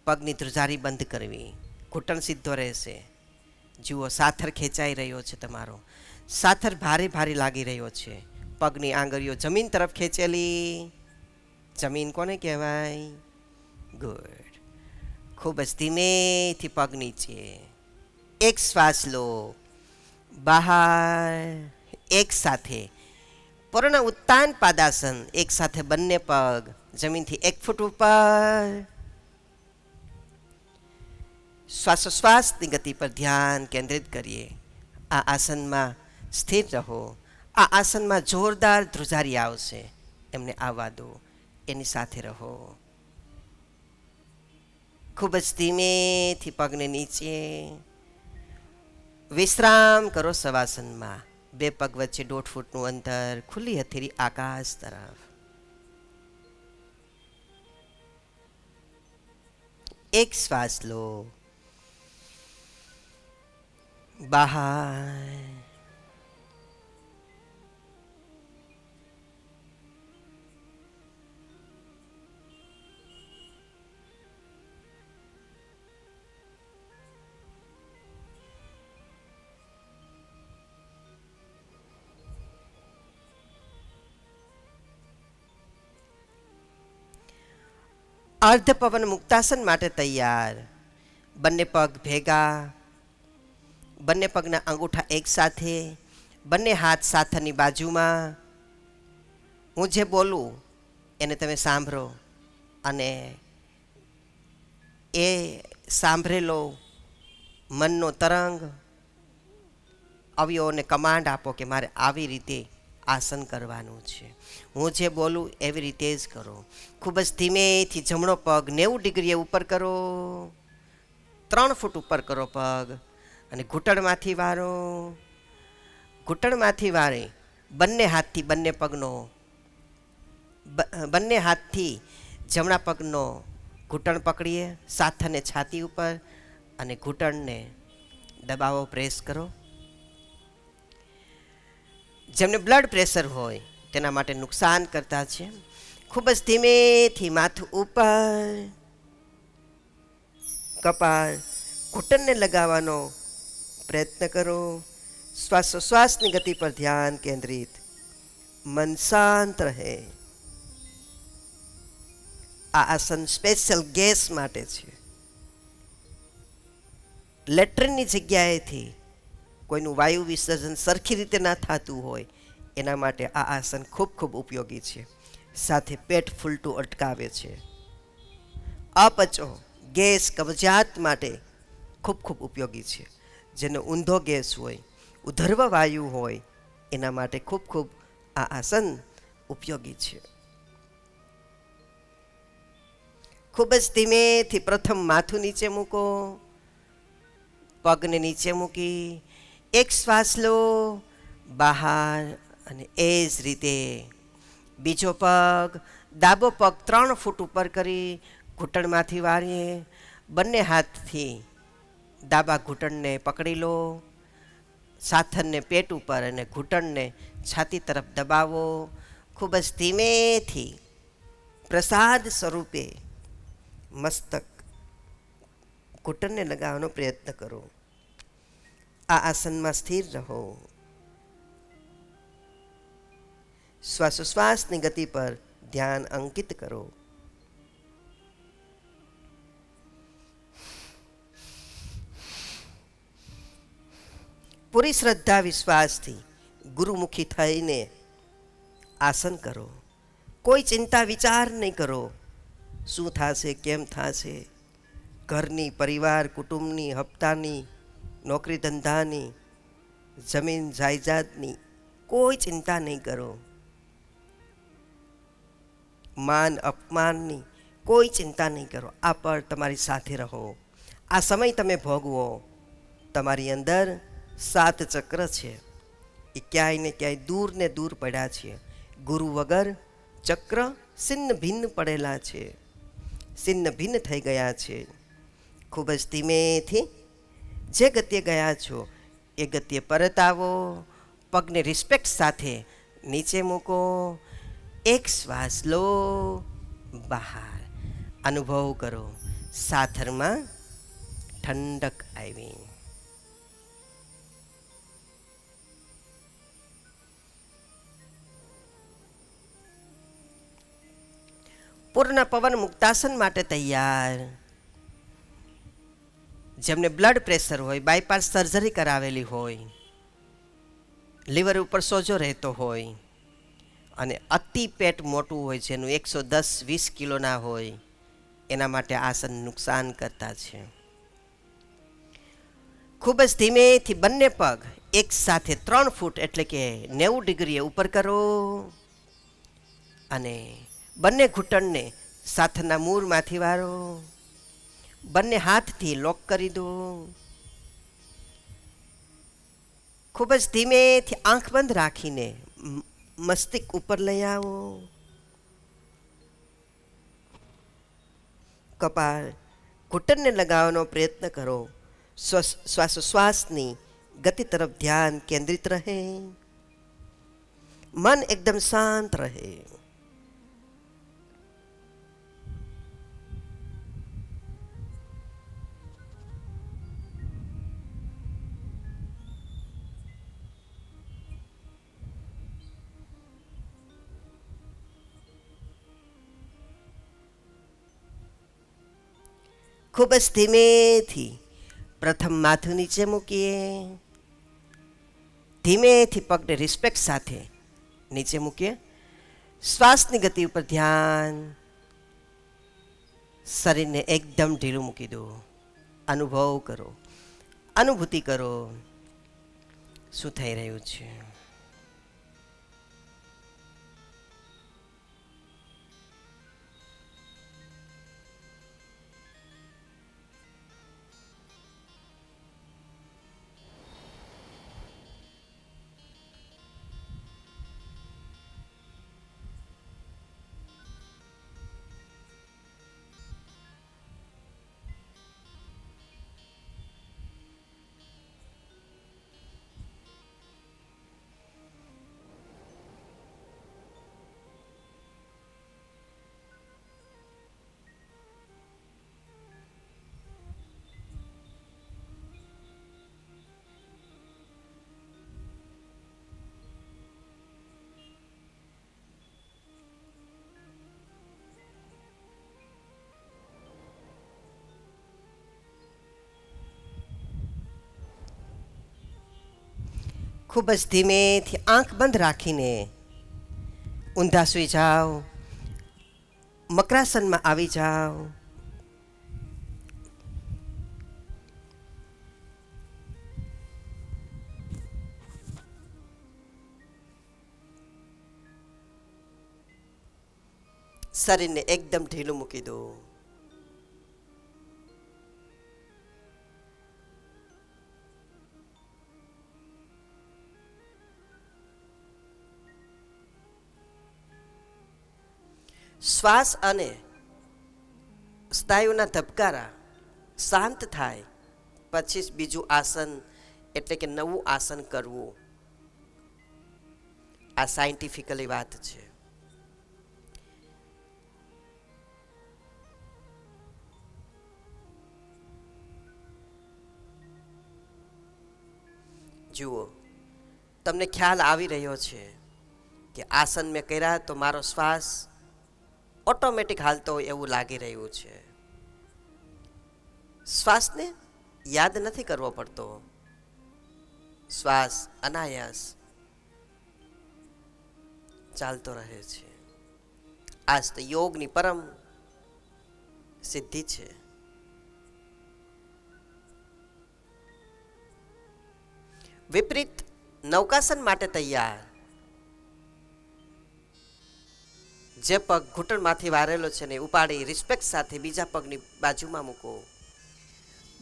પગની ધ્રુજારી બંધ કરવી. ઘૂંટણ સીધો રહેશે. જુઓ સાથર ખેંચાઈ રહ્યો છે તમારો. સાથર ભારે ભારે લાગી રહ્યો છે. પગની આંગળીઓ જમીન તરફ ખેંચેલી. જમીન કોને કહેવાય? ગુડ. ખૂબ જ ધીમેથી પગ નીચે. એક શ્વાસ લો, બહાર. એક સાથે પૂર્ણ ઉત્તાન પાદાસન. એક સાથે બંને પગ જમીનથી 1 ફૂટ ઉપર. શ્વાસોશ્વાસની ગતિ પર ધ્યાન કેન્દ્રિત કરીએ. આ આસનમાં સ્થિર રહો. આ આસનમાં જોરદાર ધ્રુજારી આવશે, એમને આવવા દો, એની સાથે રહો. ખૂબ જ ધીમેથી પગને નીચે વિશ્રામ કરો. શવાસનમાં બે પગ વચ્ચે 1.5 ફૂટનું અંતર, ખુલ્લી હથેળી આકાશ તરફ. એક શ્વાસ લો, બહાર. અર્ધ પવન મુક્તાસન માટે તૈયાર. બંને પગ ભેગા, બંને પગના અંગૂઠા એક સાથે, બંને હાથ સાથની બાજુમાં. હું જે બોલું એને તમે સાંભળો અને એ સાંભળેલો મનનો તરંગ અવયવોને કમાન્ડ આપો કે મારે આવી રીતે આસન કરવાનું છે. હું જે બોલું એવી રીતે જ કરો. ખૂબ જ ધીમેથી જમણો પગ 90 ડિગ્રીએ ઉપર કરો. 3 ફૂટ ઉપર કરો પગ અને ઘૂંટણમાંથી વારો. ઘૂંટણમાંથી વારે બંને હાથથી બંને પગનો બંને હાથથી જમણા પગનો ઘૂંટણ પકડીએ, સાથને છાતી ઉપર અને ઘૂંટણને દબાવો, પ્રેસ કરો. જેમને બ્લડ પ્રેશર હોય તેના માટે નુકસાન કરતા છે. ખૂબ જ ધીમેથી માથું ઉપર, કપાળ, ઘૂંટણને લગાવવાનો પ્રયત્ન કરો. શ્વાસોશ્વાસની ગતિ પર ધ્યાન કેન્દ્રિત. મન શાંત રહે. આ આસન સ્પેશિયલ ગેસ માટે છે. લેટ્રિનની જગ્યાએથી કોઈનું વાયુ વિસર્જન સરખી રીતે ના થતું હોય એના માટે આ આસન ખૂબ ખૂબ ઉપયોગી છે. સાથે પેટ ફૂલતું અટકાવે છે. અપચો, ગેસ, કબજિયાત માટે ખૂબ ખૂબ ઉપયોગી છે. જેનો ઊંધો ગેસ હોય, ઉધર્વ વાયુ હોય એના માટે ખૂબ ખૂબ આ આસન ઉપયોગી છે. ખૂબ જ ધીમેથી પ્રથમ માથું નીચે મૂકો, પગને નીચે મૂકી એક શ્વાસ લો બહાર અને એ જ રીતે બીજો પગ, ડાબો પગ 3 ફૂટ ઉપર કરી ઘૂંટણમાંથી વાળીએ. બંને હાથથી ડાબા ઘૂંટણને પકડી લો, સાથનને પેટ ઉપર અને ઘૂંટણને છાતી તરફ દબાવો. ખૂબ જ ધીમેથી પ્રસાદ સ્વરૂપે મસ્તક ઘૂંટણને લગાવવાનો પ્રયત્ન કરો. આ આસનમાં સ્થિર રહો. શ્વાસોશ્વાસની ગતિ પર ધ્યાન અંકિત કરો. પૂરી શ્રદ્ધા વિશ્વાસથી ગુરુમુખી થઈને આસન કરો. કોઈ ચિંતા વિચાર નહીં કરો શું થશે, કેમ થશે. ઘરની, પરિવાર, કુટુંબની, હપ્તાની, નોકરી ધંધાની, જમીન જાયદાદની કોઈ ચિંતા નહીં કરો. માન અપમાનની કોઈ ચિંતા નહીં કરો. આ પર તમારી સાથે રહો. આ સમય તમે ભોગવો. તમારી અંદર 7 ચક્ર છે એ ક્યાંય ને ક્યાંય દૂર ને દૂર પડ્યા છે. ગુરુ વગર ચક્ર છિન્ન ભિન્ન પડેલા છે, છિન્ન ભિન્ન થઈ ગયા છે. ખૂબ જ ધીમેથી જે ગતિએ ગયા છો એ ગતિએ પરત આવો. પગને રિસ્પેક્ટ સાથે નીચે મૂકો. એક શ્વાસ લો બહાર. અનુભવ કરો સાથરમાં ઠંડક આવી. પૂર્ણ પવન મુક્તાસન માટે તૈયાર. જેમને બ્લડ પ્રેશર હોય, બાયપાસ સર્જરી કરાવેલી હોય, લીવર ઉપર સોજો રહેતો હોય અને અતિ પેટ મોટું હોય, જેનું 110-20 કિલોના હોય, એના માટે આસન નુકસાન કરતા છે. ખૂબ જ ધીમેથી બંને પગ એક સાથે 3 ફૂટ એટલે કે 90 ડિગ્રીએ ઉપર કરો અને બંને ઘૂંટણને સાથના મૂળમાંથી વાળો. બંને હાથથી લોક કરી દો. ખૂબ જ ધીમેથી આંખ બંધ રાખીને મસ્તિષ્ક ઉપર લઈ આવો. કપાળ ઘૂંટણને લગાવવાનો પ્રયત્ન કરો. શ્વાસોશ્વાસની ગતિ તરફ ધ્યાન કેન્દ્રિત રહે. મન એકદમ શાંત રહે. ખૂબ જ ધીમેથી પ્રથમ માથું નીચે મૂકીએ. ધીમેથી પગને રિસ્પેક્ટ સાથે નીચે મૂકીએ. શ્વાસની ગતિ ઉપર ધ્યાન. શરીરને એકદમ ઢીલું મૂકી દો. અનુભવ કરો, અનુભૂતિ કરો શું થઈ રહ્યું છે. ખૂબ જ ધીમેથી આંખ બંધ રાખીને ઊંધા સૂઈ જાઓ. મકરાસનમાં આવી જાઓ. શરીરને એકદમ ઢીલું મૂકી દો. શ્વાસ અને સ્નાયુના ધબકારા શાંત થાય પછી જ બીજું આસન એટલે કે નવું આસન કરવું. આ સાયન્ટિફિકલી વાત છે. જુઓ, તમને ખ્યાલ આવી રહ્યો છે કે આસન મેં કર્યા તો મારો શ્વાસ ઓટોમેટિક હાલતો હોય એવું લાગી રહ્યું છે. શ્વાસને યાદ નથી કરવો પડતો. શ્વાસ અનાયાસ ચાલતો રહે છે. આ જ તો યોગની પરમ સિદ્ધિ છે. વિપરીત નૌકાસન માટે તૈયાર. જે પગ ઘૂંટણમાંથી વારેલો છે ને ઉપાડી રિસ્પેક્ટ સાથે બીજા પગની બાજુમાં મૂકો.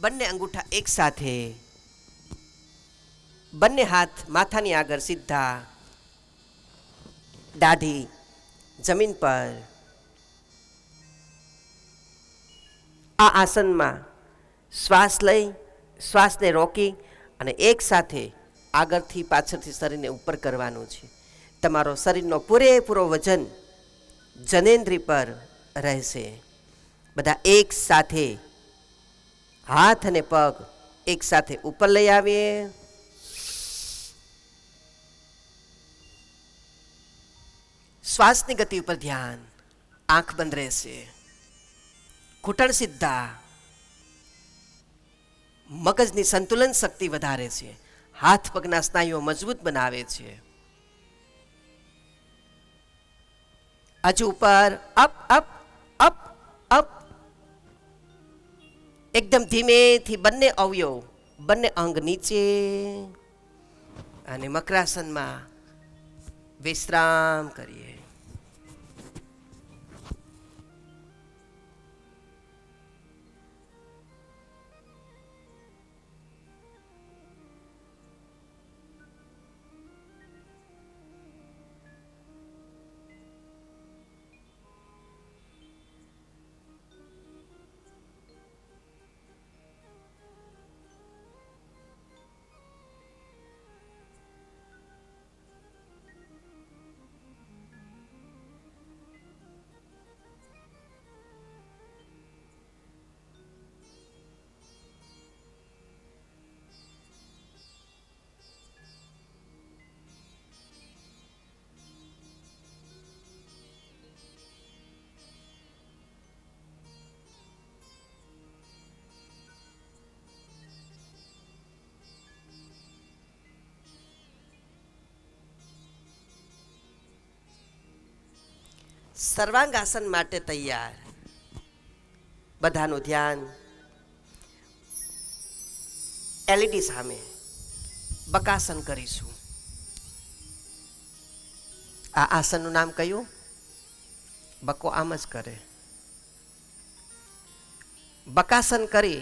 બંને અંગૂઠા એક સાથે, બંને હાથ માથાની આગળ સીધા, દાઢી જમીન પર. આ આસનમાં શ્વાસ લઈ શ્વાસને રોકી અને એક સાથે આગળથી પાછળથી શરીરને ઉપર કરવાનું છે. તમારો શરીરનો પૂરેપૂરો વજન જનેન્દ્રી પર રહેશે. બધા એક સાથે હાથ અને પગ એક સાથે ઉપર લઈ આવીએ. શ્વાસની ગતિ ઉપર ધ્યાન. આંખ બંધ રહેશે. ઘૂંટણ સીધા. મગજની સંતુલન શક્તિ વધારે છે. હાથ પગના સ્નાયુઓ મજબૂત બનાવે છે. હજુ ઉપર અપ અપ અપ અપ. એકદમ ધીમેથી બંને અવયવ બંને અંગ નીચે અને મકરાસનમાં વિશ્રામ કરીએ. સર્વાંગાસન માટે તૈયાર. બધાનું ધ્યાન એલઈડી સામે. બકાસન કરીશું. આ આસનનું નામ કયું? બકો આમ જ કરે. બકાસન કરી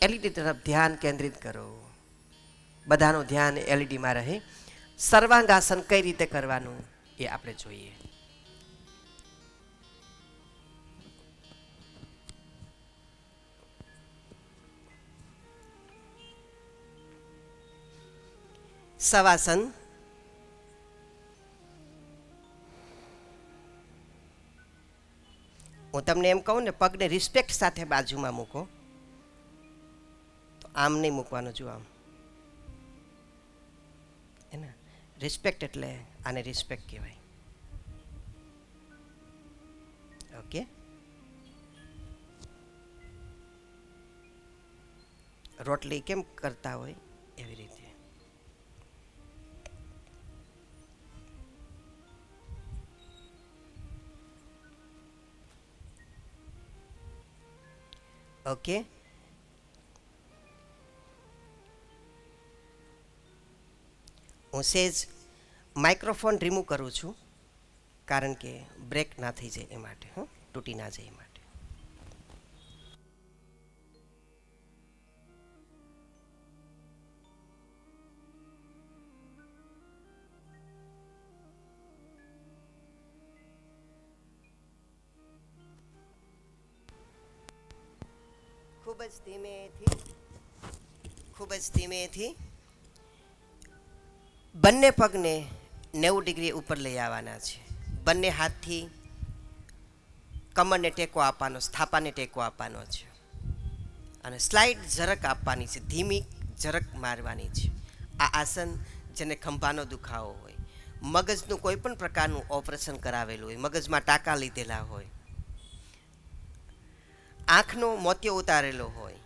એલઈડી તરફ ધ્યાન કેન્દ્રિત કરો. બધાનું ધ્યાન એલઈડીમાં રહે. સર્વાંગાસન કઈ રીતે કરવાનું એ આપણે જોઈએ. સવાસન. હું તમને એમ કહું ને, પગને રિસ્પેક્ટ સાથે બાજુમાં મૂકો. તો આમ નહીં મૂકવાનું, જો આમ. હે ને, રિસ્પેક્ટ એટલે આને રિસ્પેક્ટ કહેવાય. ઓકે. રોટલી કેમ કરતા હોય એવી રીતે. ઓકે. હું સેજ માઇક્રોફોન રિમૂવ કરું છું, કારણ કે બ્રેક ના થઈ જાય એ માટે, તૂટી ના જાય એ માટે. ખૂબ જ ધીમેથી બંને પગને 90 ડિગ્રી ઉપર લઈ આવવાના છે. બંને હાથથી કમરને ટેકો આપવાનો, સ્થાપાને ટેકો આપવાનો છે અને સ્લાઇડ ઝરક આપવાની છે, ધીમી ઝરક મારવાની છે. આ આસન, જેને ખંભાનો દુખાવો હોય, મગજનું કોઈ પણ પ્રકારનું ઓપરેશન કરાવેલું હોય, મગજમાં ટાંકા લીધેલા હોય, આંખનો મોતિયો ઉતારેલો હોય,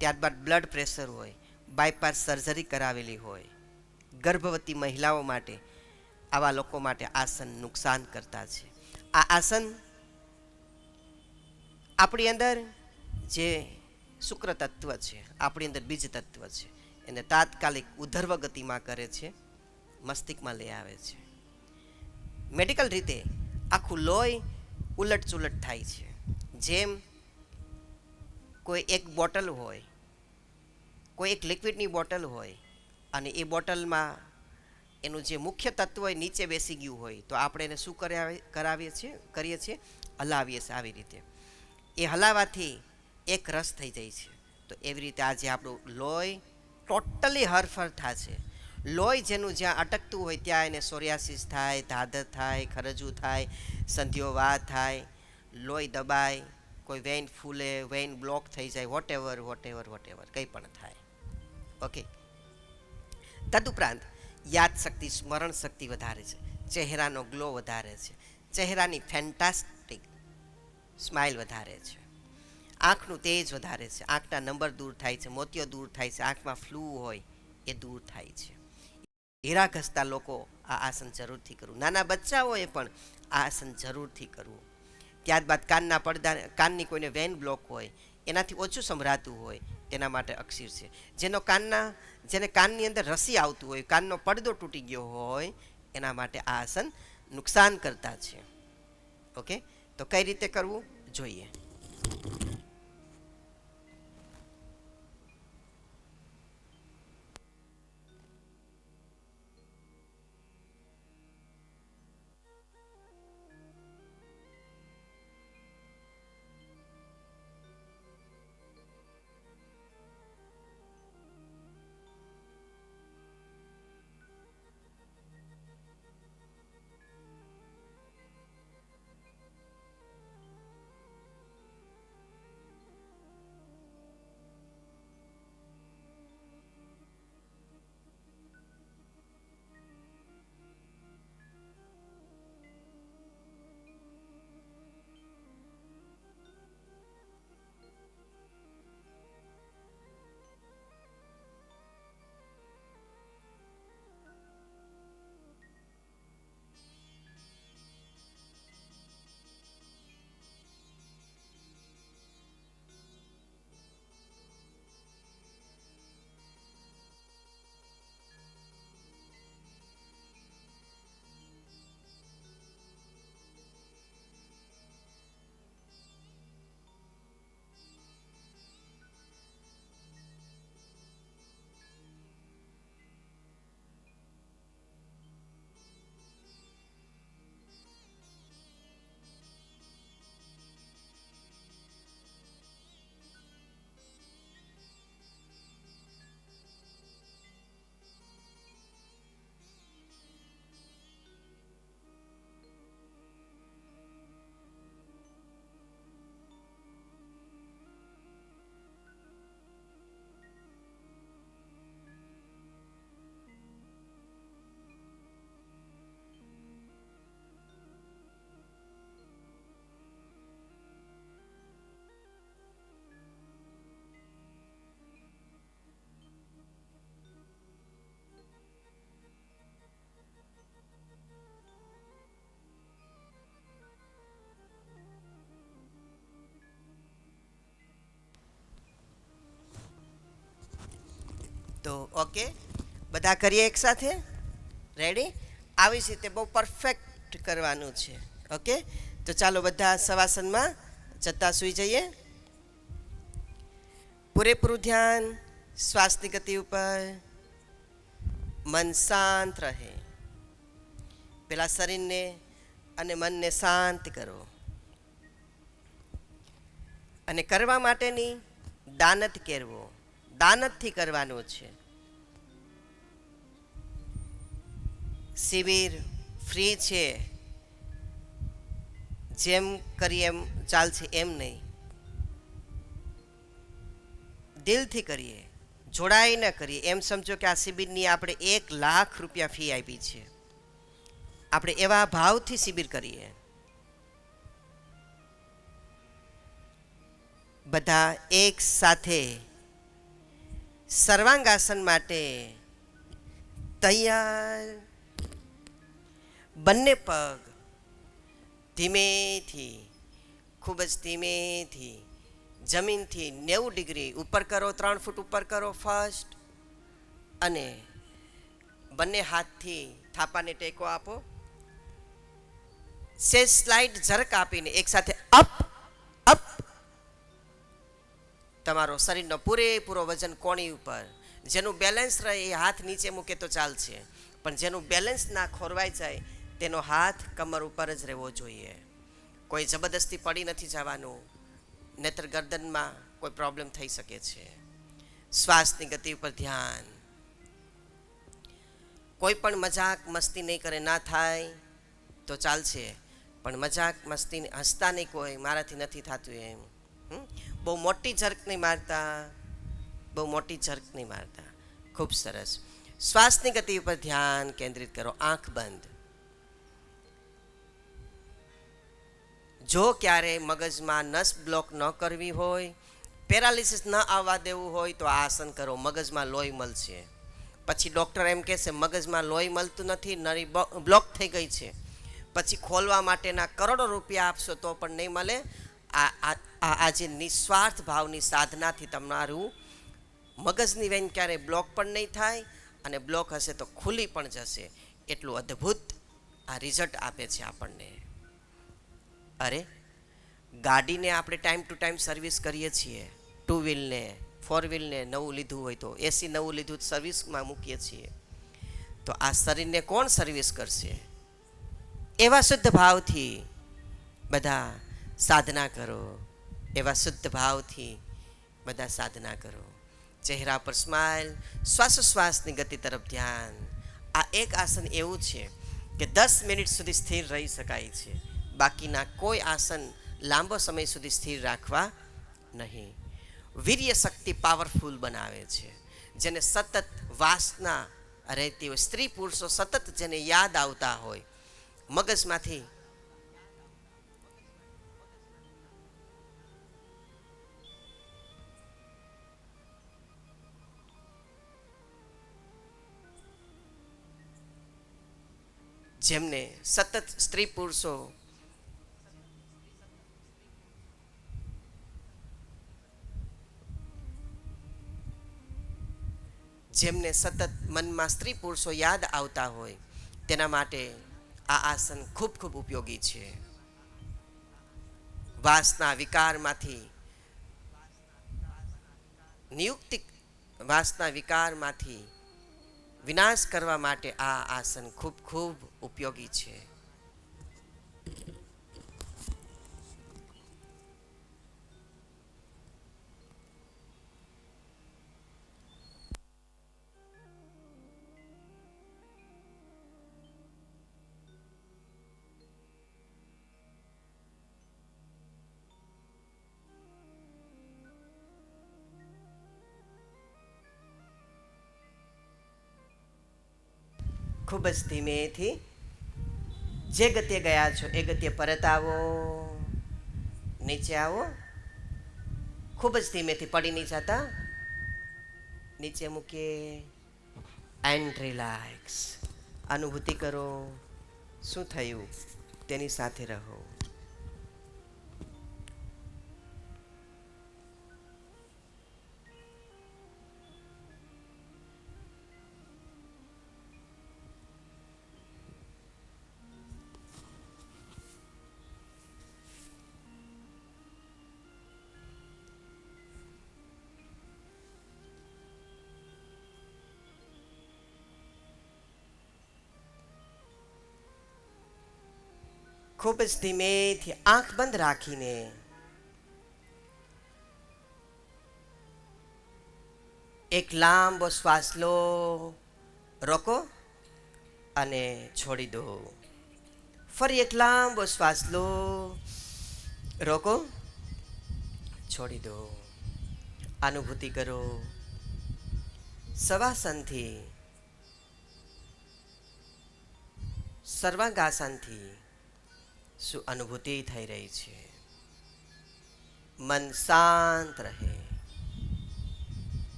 ત્યારબાદ બ્લડ પ્રેશર હોય, બાયપાસ સર્જરી કરાવેલી હોય, ગર્ભવતી મહિલાઓ માટે, આવા લોકો માટે આસન નુકસાન કરતા છે. આ આસન આપણી અંદર જે શુક્ર તત્વ છે, આપણી અંદર બીજ તત્વ છે, એને તાત્કાલિક ઉધર્વ ગતિમાં કરે છે, મસ્તિષ્કમાં લઈ આવે છે. મેડિકલ રીતે આખું લોહી ઉલટ ચુલટ થાય છે. જેમ કોઈ એક બોટલ હોય, કોઈ એક લિક્વિડની બોટલ હોય, અને એ બોટલમાં એનું જે મુખ્ય તત્વ હોય નીચે બેસી ગયું હોય, તો આપણે એને શું કરીએ છીએ, હલાવીએ છીએ. આવી રીતે એ હલાવવાથી એક રસ થઈ જાય છે. તો એવી રીતે આજે આપણું લોહી ટોટલી હરફર થશે. લોહી જેનું જ્યાં અટકતું હોય ત્યાં એને સોરિયાસિસ થાય, ધાધર થાય, ખરજવું થાય, સંધિઓવાત થાય, લોહી દબાય, કોઈ વેઇન ફૂલે, વેઇન બ્લોક થઈ જાય, વોટેવર કંઈ પણ થાય. ઓકે. તદુપરાંત યાદશક્તિ, સ્મરણ શક્તિ વધારે છે, ચહેરાનો ગ્લો વધારે છે, ચહેરાની ફેન્ટાસ્ટિક સ્માઇલ વધારે છે, આંખનું તેજ વધારે છે, આંખના નંબર દૂર થાય છે, મોતિયો દૂર થાય છે, આંખમાં ફ્લૂ હોય એ દૂર થાય છે. હીરા ઘસતા લોકો આ આસન જરૂરથી કરવું. નાના બચ્ચાઓએ પણ આ આસન જરૂરથી કરવું. ત્યારબાદ કાનના પડદા, કાનની કોઈને વેન બ્લોક હોય એનાથી ઓછું સંભળાતું હોય તેના માટે અક્ષીર છે. જેને કાનની અંદર રસી આવતું હોય, કાનનો પડદો તૂટી ગયો હોય, એના માટે આ આસન નુકસાન કરતા છે. ઓકે, તો કઈ રીતે કરવું જોઈએ. તો ઓકે, બધા કરીએ એક સાથે. રેડી? આવી જ રીતે બહુ પરફેક્ટ કરવાનું છે. ઓકે, તો ચાલો બધા શવાસનમાં જતા સૂઈ જઈએ. પૂરેપૂરું ધ્યાન શ્વાસની ગતિ ઉપર. મન શાંત રહે. પેલા શરીરને અને મનને શાંત કરો. અને કરવા માટેની દાનત કેરવો, દાનતથી કરવાનું છે. શિબિર ફ્રી છે, જેમ કરીએ એમ ચાલશે એમ નહીં. દિલથી કરીએ, જોડાઈને કરીએ. એમ સમજો કે આ શિબિરની આપણે 1 લાખ રૂપિયા ફી આપી છે. આપણે એવા ભાવથી શિબિર કરીએ. બધા એક સાથે સર્વાંગાસન માટે તૈયાર. બંને પગ ધીમેથી, ખૂબ જ ધીમેથી જમીનથી 90 ડિગ્રી ઉપર કરો. 3 ફૂટ ઉપર કરો ફર્સ્ટ. અને બંને હાથથી થાપાને ટેકો આપો. સેજ સ્લાઇડ ઝરક આપીને એકસાથે અપ અપ. તમારો શરીરનો પૂરેપૂરો વજન કોણી ઉપર. જેનું બેલેન્સ રહે એ હાથ નીચે મૂકે તો ચાલશે, પણ જેનું બેલેન્સ ના ખોરવાઈ જાય તેનો હાથ કમર ઉપર જ રહેવો જોઈએ. કોઈ જબરદસ્તી પડી નથી જવાનું, નહીતર ગરદનમાં કોઈ પ્રોબ્લેમ થઈ શકે છે. શ્વાસની ગતિ ઉપર ધ્યાન. કોઈ પણ મજાક મસ્તી નહીં કરે. ના થાય તો ચાલશે, પણ મજાક મસ્તી હસતા નહીં. કોઈ મારાથી નથી થતું એમ બહુ મોટી ઝરક નહીં મારતા, બહુ મોટી ઝરક નહીં મારતા. ખૂબ સરસ. શ્વાસની ગતિ ઉપર ધ્યાન કેન્દ્રિત કરો. આંખ બંધ. જો ક્યારે મગજમાં નસ બ્લોક ન કરવી હોય, પેરાલિસિસ ન આવવા દેવું હોય તો આ આસન કરો. મગજમાં લોહી મળશે. પછી ડૉક્ટર એમ કહેશે મગજમાં લોહી મળતું નથી, નળી બ્લોક થઈ ગઈ છે. પછી ખોલવા માટેના કરોડો રૂપિયા આપશો તો પણ નહીં મળે. આ આજે નિસ્વાર્થ ભાવની સાધનાથી તમારું મગજની વેન ક્યારેય બ્લોક પણ નહીં થાય, અને બ્લોક હશે તો ખુલી પણ જશે. એટલું અદ્ભુત આ રિઝલ્ટ આપે છે આપણને. અરે ગાડીને આપણે ટાઈમ ટુ ટાઈમ સર્વિસ કરીએ છીએ, 2 વ્હીલને 4 વ્હીલને નવું લીધું હોય તો, એસી નવું લીધું સર્વિસમાં મૂકીએ છીએ. તો આ શરીરને કોણ સર્વિસ કરશે? એવા શુદ્ધ ભાવથી બધા સાધના કરો, એવા શુદ્ધ ભાવથી બધા સાધના કરો. ચહેરા પર સ્માઇલ, શ્વાસોશ્વાસની ગતિ તરફ ધ્યાન. આ એક આસન એવું છે કે 10 મિનિટ સુધી સ્થિર રહી શકાય છે. બાકીના કોઈ આસન લાંબો સમય સુધી સ્થિર રાખવા નહીં. વીર્ય શક્તિ પાવરફુલ બનાવે છે. જેને સતત વાસના રહેતી હોય, સ્ત્રી પુરુષો સતત જેને યાદ આવતા હોય, મગજમાંથી જેમને સતત સ્ત્રી પુરુષો જેમને સતત મનમાં સ્ત્રી પુરુષો યાદ આવતા હોય, તેના માટે આ આસન ખૂબ ખૂબ ઉપયોગી છે. વાસના વિકારમાંથી નિયુક્તિ, વાસના વિકારમાંથી વિનાશ કરવા માટે આ આસન ખૂબ ખૂબ ઉપયોગી છે. ખૂબ જ ધીમેથી જે ગતિએ ગયા છો એ ગતિએ પરત આવો, નીચે આવો. ખૂબ જ ધીમેથી, પડી નહીં જતા. નીચે મૂકીએ એન્ડ રિલેક્સ. અનુભૂતિ કરો શું થયું, તેની સાથે રહો. ખૂબ જ ધીમેથી આંખ બંધ રાખીને એક લાંબો શ્વાસ લો, રોકો અને છોડી દો. ફરી એક લાંબો શ્વાસ લો, રોકો, છોડી દો. અનુભૂતિ કરો શવાસનથી, સર્વાંગાસનથી શું અનુભૂતિ થઈ રહી છે. મન શાંત રહે.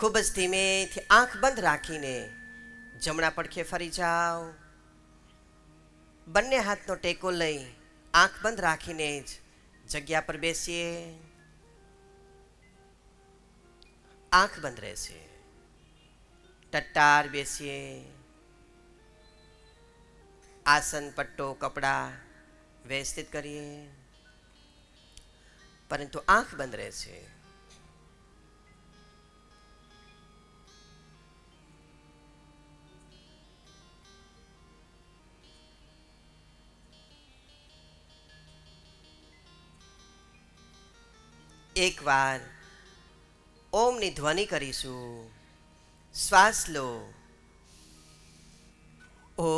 ખૂબ જ ધીમેથી આંખ બંધ રાખીને જમણા પડખે ફરી જાઓ. બંને હાથનો ટેકો લઈ આંખ બંધ રાખીને જ જગ્યા પર બેસીએ. આંખ બંધ રહેશે. ટટ્ટાર બેસીએ. આસન, પટ્ટો, કપડા વ્યવસ્થિત કરીએ, પરંતુ આંખ બંધ રહેશે. એકવાર ઓમની ધ્વનિ કરીશું. શ્વાસ લો. ઓ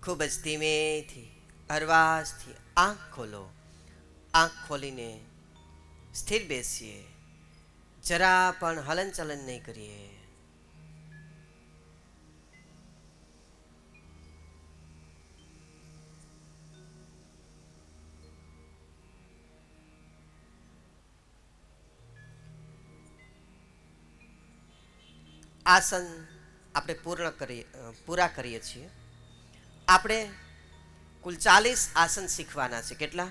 ખૂબ જ ધીમેથી હરવાશથી આંખ ખોલો. આંખ ખોલીને સ્થિર બેસીએ, જરા પણ હલનચલન નહીં કરીએ. આસન આપણે પૂરા કરીએ છીએ. આપણે કુલ 40 આસન શીખવાના છે. કેટલા?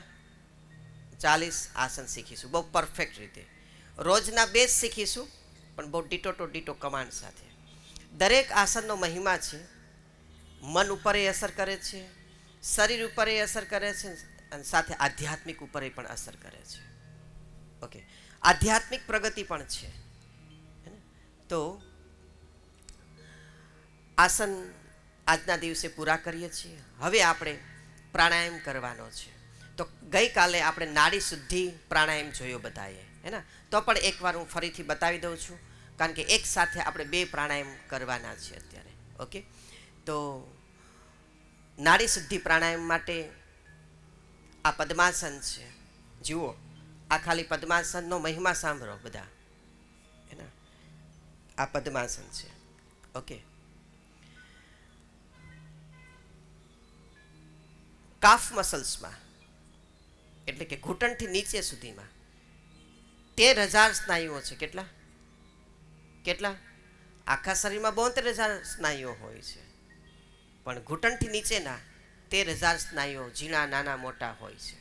40 આસન શીખીશું બહુ પરફેક્ટ રીતે. રોજના 2 શીખીશું, પણ બહુ ડીટો ટુ ડીટો કમાન્ડ સાથે. દરેક આસનનો મહિમા છે. મન ઉપર એ અસર કરે છે, શરીર ઉપર એ અસર કરે છે, અને સાથે આધ્યાત્મિક ઉપર એ પણ અસર કરે છે. ઓકે, આધ્યાત્મિક પ્રગતિ પણ છે. તો આસન આજના દિવસે પૂરા કરીએ છીએ. હવે આપણે પ્રાણાયામ કરવાનો છે. તો ગઈકાલે આપણે નાડી શુદ્ધિ પ્રાણાયામ જોયો બધાએ, હે ને? તો પણ એકવાર હું ફરીથી બતાવી દઉં છું, કારણ કે એક સાથે આપણે 2 પ્રાણાયામ કરવાના છે અત્યારે. ઓકે, તો નાડી શુદ્ધિ પ્રાણાયામ માટે આ પદ્માસન છે. જુઓ, આ ખાલી પદ્માસનનો મહિમા સાંભળો બધા, હે ને? આ પદ્માસન છે. ઓકે, કાફ મસલ્સમાં એટલે કે ઘૂંટણથી નીચે સુધીમાં 13,000 સ્નાયુઓ છે. કેટલા? આખા શરીરમાં 72,000 સ્નાયુઓ હોય છે, પણ ઘૂંટણથી નીચેના 13,000 સ્નાયુઓ ઝીણા નાના મોટા હોય છે.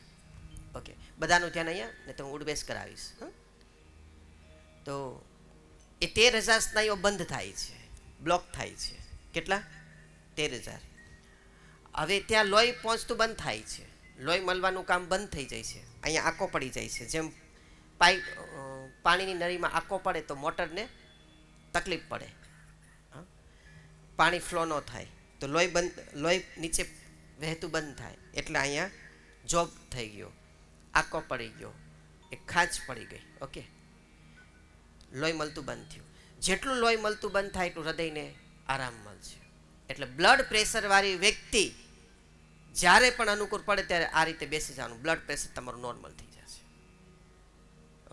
ઓકે, બધાનું ધ્યાન અહીંયા, ને તો હું ઉડબેસ કરાવીશ. તો એ 13,000 સ્નાયુઓ બંધ થાય છે, બ્લોક થાય છે. કેટલા? 13,000. હવે ત્યાં લોહી પહોંચતું બંધ થાય છે, લોહી મળવાનું કામ બંધ થઈ જાય છે. અહીંયા આંકો પડી જાય છે. જેમ પાણીની નળીમાં આંકો પડે તો મોટરને તકલીફ પડે, પાણી ફ્લો ન થાય, તો લોહી નીચે વહેતું બંધ થાય. એટલે અહીંયા જોબ થઈ ગયો, આંકો પડી ગયો, એક ખાંચ પડી ગઈ. ઓકે, લોહી મળતું બંધ થયું. જેટલું લોહી મળતું બંધ થાય એટલું હૃદયને આરામ મળશે. એટલે બ્લડ પ્રેશરવાળી વ્યક્તિ જ્યારે પણ અનુકૂળ પડે ત્યારે આ રીતે બેસી જવાનું, બ્લડ પ્રેશર તમારું નોર્મલ થઈ જશે.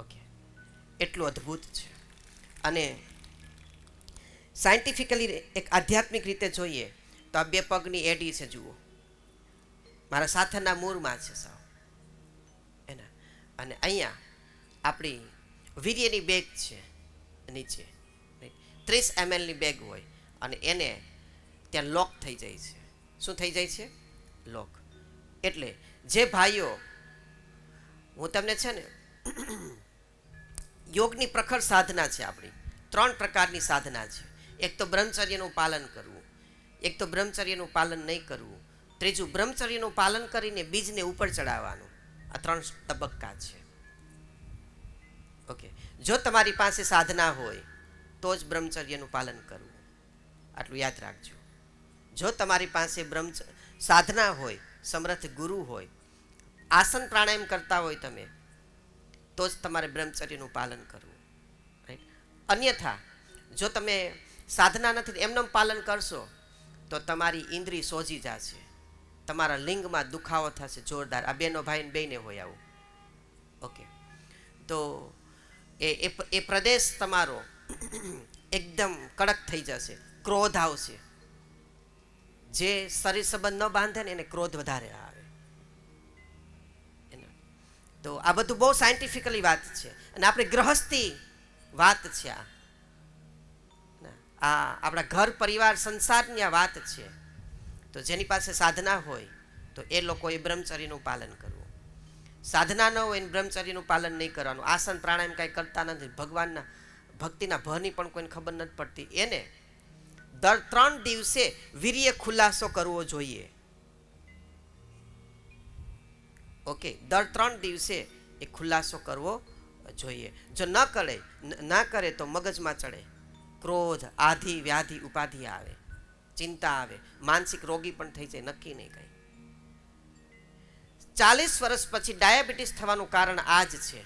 ઓકે, એટલું અદ્ભુત છે. અને સાયન્ટિફિકલી એક આધ્યાત્મિક રીતે જોઈએ તો આ 2 પગની એડી છે. જુઓ, મારા સાથના મૂળમાં છે સાવ એના. અને અહીંયા આપણી વીર્યની બેગ છે નીચે, 30 ml બેગ હોય, અને એને ત્યાં લોક થઈ જાય છે. શું થઈ જાય છે? લોક. એટલે જે ભાઈઓ, હું તમને છે ને યોગની પ્રખર સાધના છે. આપણી 3 પ્રકારની સાધના છે. એક તો બ્રહ્મચર્યનું પાલન કરવું, એક તો બ્રહ્મચર્યનું પાલન નહીં કરવું, ત્રીજું બ્રહ્મચર્યનું પાલન કરીને બીજને ઉપર ચડાવવાનું. આ 3 તબક્કા છે. ઓકે, જો તમારી પાસે સાધના હોય તો જ બ્રહ્મચર્યનું પાલન કરવું, આટલું યાદ રાખજો. જો તમારી પાસે સાધના હોય, સમર્થ ગુરુ હોય, આસન પ્રાણાયામ કરતા હોય તમે, તો જ તમારે બ્રહ્મચર્યનું પાલન કરવું. રાઈટ? અન્યથા જો તમે સાધના નથી એમનું પાલન કરશો તો તમારી ઇન્દ્રિય સોજી જશે, તમારા લિંગમાં દુખાવો થશે જોરદાર. આ બેનો ભાઈને બેને હોય આવું. ઓકે, તો એ પ્રદેશ તમારો એકદમ કડક થઈ જશે, ક્રોધ આવશે. જે શરીર સંબંધ ન બાંધે ને એને ક્રોધ વધારે આવે. તો આ બધું બહુ સાયન્ટિફિકલી વાત છે, અને આપણે ગ્રહસ્થી વાત છે. આ આપણા ઘર પરિવાર સંસારની આ વાત છે. તો જેની પાસે સાધના હોય તો એ લોકોએ બ્રહ્મચર્યનું પાલન કરવું. સાધના ન હોય ને બ્રહ્મચર્યનું પાલન નહીં કરવાનું. આસન પ્રાણાયામ કાંઈ કરતા નથી, ભગવાનના ભક્તિના ભની પણ કોઈને ખબર નથી પડતી. એને દર 3 દિવસે વીર્ય ખુલાસો કરવો જોઈએ. ઓકે, દર 3 દિવસે એ ખુલાસો કરવો જોઈએ. જો ના કરે તો મગજમાં ચડે, ક્રોધ, આધિ, વ્યાધિ, ઉપાધિ આવે, ચિંતા આવે, માનસિક રોગી પણ થઈ જાય, નક્કી નહીં કંઈ. 40 વર્ષ પછી ડાયાબિટીસ થવાનું કારણ આ જ છે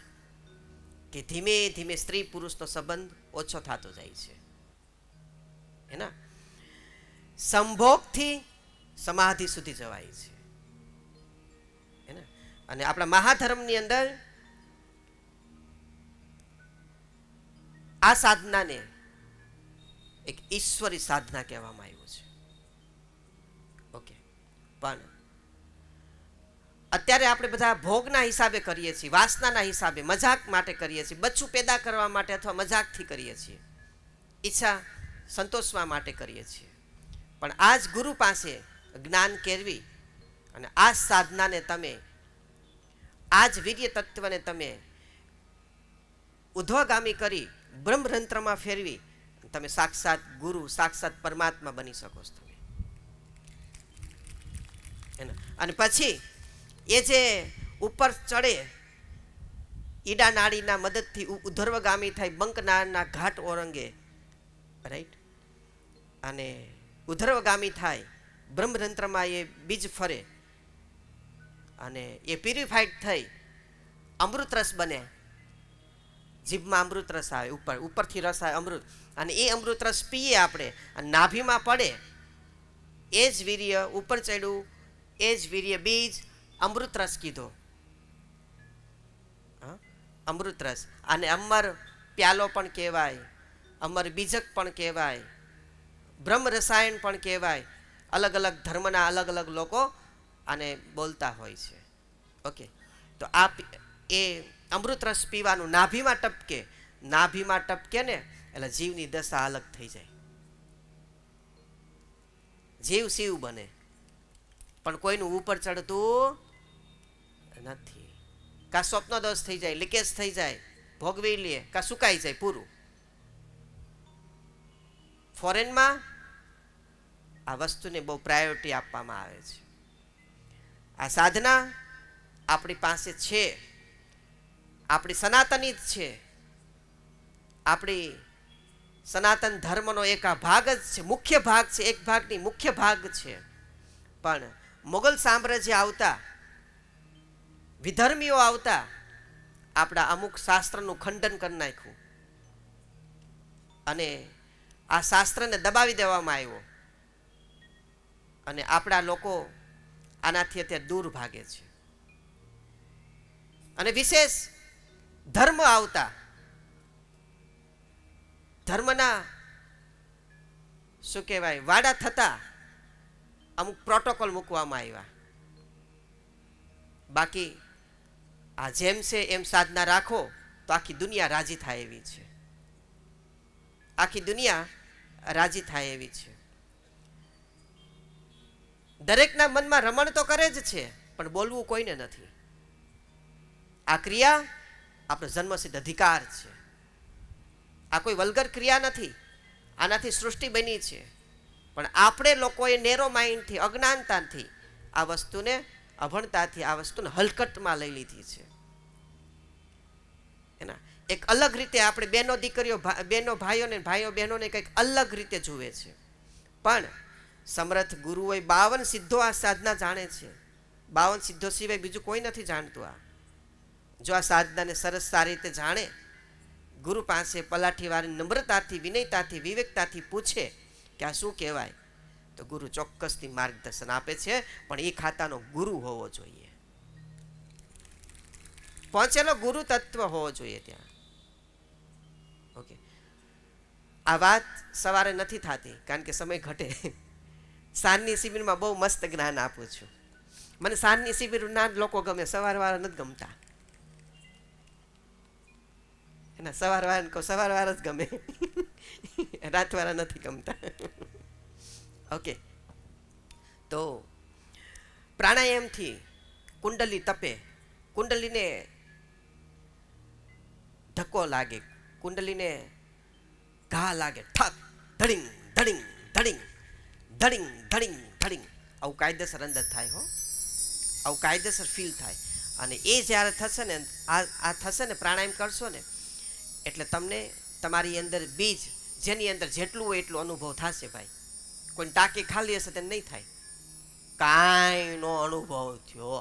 કે ધીમે ધીમે સ્ત્રી પુરુષનો સંબંધ ઓછો થતો જાય છે. એના સંભોગથી સમાધિ સુધી જવાય છે. હે ને? અને આપણા મહાધર્મની અંદર આ સાધનાને એક ઈશ્વરી સાધના કહેવામાં આવ્યું છે. ઓકે, પણ અત્યારે આપણે બધા ભોગના હિસાબે કરીએ છીએ, વાસનાના હિસાબે, મજાક માટે કરીએ છીએ, બચ્ચું પેદા કરવા માટે અથવા મજાકથી કરીએ છીએ, ઈચ્છા સંતોષવા માટે કરીએ છીએ. પણ આ જ ગુરુ પાસે જ્ઞાન કેળવી અને આ સાધનાને તમે, આ જ વીર્ય તત્વને તમે ઉધ્વગામી કરી બ્રહ્મરંત્રમાં ફેરવી તમે સાક્ષાત ગુરુ, સાક્ષાત પરમાત્મા બની શકો છો તમે. અને પછી એ જે ઉપર ચડે, ઈડા નાડીના મદદથી ઉધર્વગામી થાય, બંકનાળના ઘાટ ઓરંગે, રાઈટ, અને ઉધર્વગામી થાય, બ્રહ્મરંત્રમાં એ બીજ ફરે અને એ પ્યુરિફાઈડ થઈ અમૃત રસ બને. જીભમાં અમૃત રસ આવે, ઉપરથી રસ આવે અમૃત, અને એ અમૃત રસ પીએ આપણે અને નાભીમાં પડે, એ જ વીર્ય ઉપર ચડ્યું, એ જ વીર્ય બીજ અમૃત રસ કીધો. અમૃત રસ, અને અમર પ્યાલો પણ કહેવાય, અમર બીજક પણ કહેવાય, બ્રહ્મ રસાયણ પણ કહેવાય. અલગ અલગ ધર્મના અલગ અલગ લોકો આને બોલતા હોય છે. ઓકે, તો આ એ અમૃત રસ પીવાનું નાભીમાં ટપકે, નાભીમાં ટપકે ને એટલે જીવની દશા અલગ થઈ જાય, જીવ શિવ બને. પણ કોઈનું ઉપર ચડતું નથી. કા સ્વપ્ન દોષ થઈ જાય, લીકેજ થઈ જાય, ભોગવી લે, કા સુકાઈ જાય પૂરું. ફોરેનમાં આ વસ્તુને બહુ પ્રાયોરિટી આપવામાં આવે છે. આ સાધના આપણી પાસે છે, આપણી સનાતની જ છે, આપણી સનાતન ધર્મનો એક આ ભાગ જ છે, મુખ્ય ભાગ છે, એક ભાગની મુખ્ય ભાગ છે. પણ મુગલ સામ્રાજ્ય આવતા, વિધર્મીઓ આવતા આપણા અમુક શાસ્ત્રનું ખંડન કરી નાખ્યું અને આ શાસ્ત્રને દબાવી દેવામાં આવ્યો અને આપણા લોકો આનાથી અત્યારે દૂર ભાગે છે. અને વિશેષ ધર્મ આવતા, ધર્મના શું કહેવાય વાડા થતા અમુક પ્રોટોકોલ મૂકવામાં આવ્યા. બાકી આ જેમ છે એમ સાધના રાખો તો આખી દુનિયા રાજી થાય એવી છે, આખી દુનિયા રાજી થાય એવી છે. દરેકના મનમાં રમણ તો કરે જ છે, પણ બોલવું કોઈને નથી. આ ક્રિયા આપણો જન્મસિદ્ધ અધિકાર છે. આ કોઈ વલ્ગર ક્રિયા નથી, આનાથી સૃષ્ટિ બની છે. પણ આપણે લોકોએ નેરો માઇન્ડથી, અજ્ઞાનતાથી આ વસ્તુને, અભણતાથી આ વસ્તુને હલકટમાં લઈ લીધી છે. એના એક અલગ રીતે આપણે બહેનો દીકરીઓ, બહેનો ભાઈઓને, ભાઈઓ બહેનોને કંઈક અલગ રીતે જુએ છે. પણ સમર્થ ગુરુઓએ 52 સિદ્ધો આ સાધના જાણે છે. 52 સિદ્ધો સિવાય બીજું કોઈ નથી જાણતું. આ જો આ સાધનાને સરસ સારી રીતે જાણે, ગુરુ પાસે પલાઠી વાળી નમ્રતાથી, વિનયતાથી, વિવેકતાથી પૂછે કે આ શું કહેવાય, તો ગુરુ ચોક્કસથી માર્ગદર્શન આપે છે. પણ એ ખાતાનો ગુરુ હોવો જોઈએ, પહોંચેલો ગુરુ તત્વ હોવો જોઈએ ત્યાં. ઓકે, આ વાત સવારે નથી થતી કારણ કે સમય ઘટે. સાંજની શિબિરમાં બહુ મસ્ત જ્ઞાન આપું છું. મને સાંજની શિબિરના લોકો ગમે, સવારવાળા નથી ગમતા. એના સવારવાળાને કહો સવારવાળા જ ગમે, રાતવાળા નથી ગમતા. ઓકે, તો પ્રાણાયામથી કુંડલી તપે, કુંડલીને ધક્કો લાગે, કુંડલીને ઘા લાગે, ઠક ધડિંગ ધડિંગ ધડિંગ ધડિંગ ધડિંગ ધડિંગ, આવું કાયદેસર અંદર થાય. હો, આવું કાયદેસર ફીલ થાય. અને એ જ્યારે થશે ને, આ થશે ને, પ્રાણાયામ કરશો ને એટલે તમને તમારી અંદર બીજ, જેની અંદર જેટલું હોય એટલો અનુભવ થશે. ભાઈ, કોઈ ટાંકી ખાલી હશે તેને નહીં થાય, કાંઈ નો અનુભવ થયો.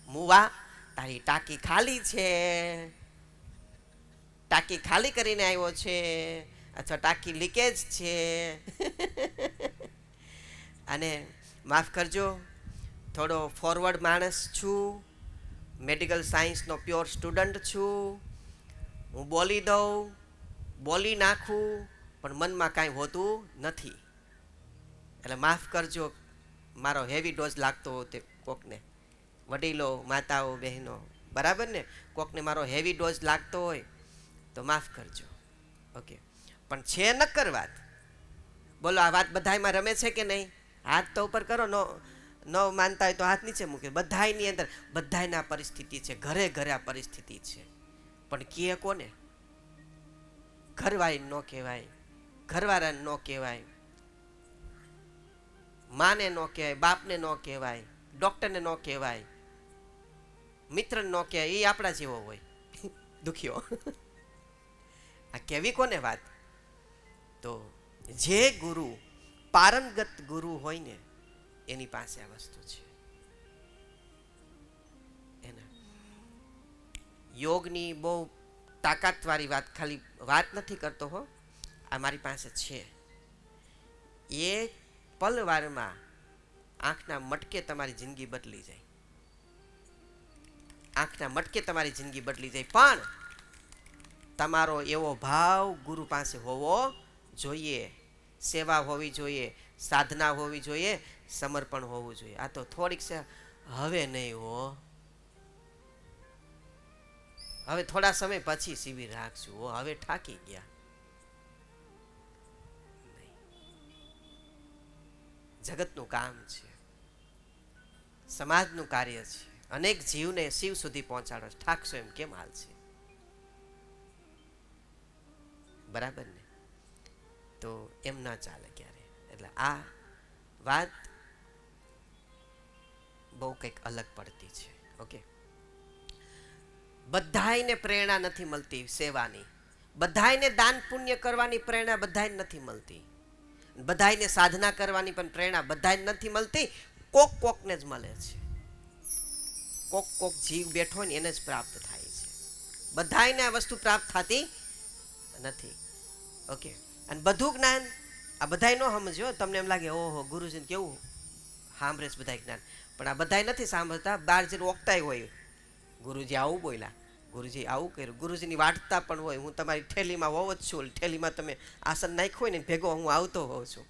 મુવા, તારી ટાંકી ખાલી છે, ટાંકી ખાલી કરીને આવ્યો છે, અથવા ટાંકી લીકેજ છે. અને માફ કરજો, થોડો ફોરવર્ડ માણસ છું, મેડિકલ સાયન્સનો પ્યોર સ્ટુડન્ટ છું, હું બોલી દઉં, બોલી નાખું, પણ મનમાં કાંઈ હોતું નથી. એટલે માફ કરજો, મારો હેવી ડોઝ લાગતો હોય તે કોકને, વડીલો, માતાઓ, બહેનો, બરાબર ને, કોકને મારો હેવી ડોઝ લાગતો હોય તો માફ કરજો. ઓકે, પણ છે નક્કર વાત. બોલો, આ વાત બધાયમાં રમે છે કે નહીં? હાથ તો ઉપર કરો, ન માનતા હોય તો હાથ નીચે મૂકે. બધાયની અંદર બધાયના પરિસ્થિતિ છે, ઘરે ઘરે આ પરિસ્થિતિ છે, પણ કે કોને? ઘરવાળી ન કહેવાય, ઘરવાળાને ન કહેવાય, માને ન કહેવાય, બાપને ન કહેવાય, ડૉક્ટરને ન કહેવાય, મિત્રને ન કહેવાય. એ આપણા જેવો હોય દુખ્યો. આ કેવી કોને વાત? તો જે ગુરુ, પારંગત ગુરુ હોય ને, એની પાસે આ વસ્તુ છે. એના યોગની બહુ તાકાતવાળી વાત, ખાલી વાત નથી કરતો હો, આ મારી પાસે છે. એ પલવારમાં આંખના મટકે તમારી જિંદગી બદલી જાય, આંખના મટકે તમારી જિંદગી બદલી જાય. પણ તમારો એવો ભાવ ગુરુ પાસે હોવો જોઈએ, સેવા હોવી જોઈએ, સાધના હોવી જોઈએ, સમર્પણ હોવું જોઈએ. આ તો થોડીક છે, હવે નહીં હો, હવે થોડા સમય પછી શિબિર રાખશું હો, હવે ઠાકી ગયા. જગતનું કામ છે, સમાજનું કાર્ય છે, અનેક જીવને શિવ સુધી પહોંચાડો. ઠાકશો એમ કેમ હાલ છે? બરાબર ને? તો એમ ના ચાલે ક્યારે. એટલે આ વાત બહુ કંઈક અલગ પડતી છે. ઓકે, બધાયને પ્રેરણા નથી મળતી સેવાની, બધાયને દાન પુણ્ય કરવાની પ્રેરણા બધાયને નથી મળતી, બધાયને સાધના કરવાની પણ પ્રેરણા બધાયને નથી મળતી. કોક કોકને જ મળે છે, કોક કોક જીવ બેઠો ને એને જ પ્રાપ્ત થાય છે. બધાયને આ વસ્તુ પ્રાપ્ત થતી નથી. ઓકે, અને બધું જ્ઞાન આ બધાય ન સમજો. તમને એમ લાગે ઓહો ગુરુજીને કેવું સાંભળે છે બધા જ્ઞાન, પણ આ બધાય નથી સાંભળતા. બહાર જઈને ઓકતાય હોય, ગુરુજી આવું બોલ્યા, ગુરુજી આવું કર્યું, ગુરુજીની વાટતા પણ હોય. હું તમારી થેલીમાં હોવ જ છું, થેલીમાં તમે આસન નાખ્યું હોય ને ભેગો હું આવતો હોઉં છું,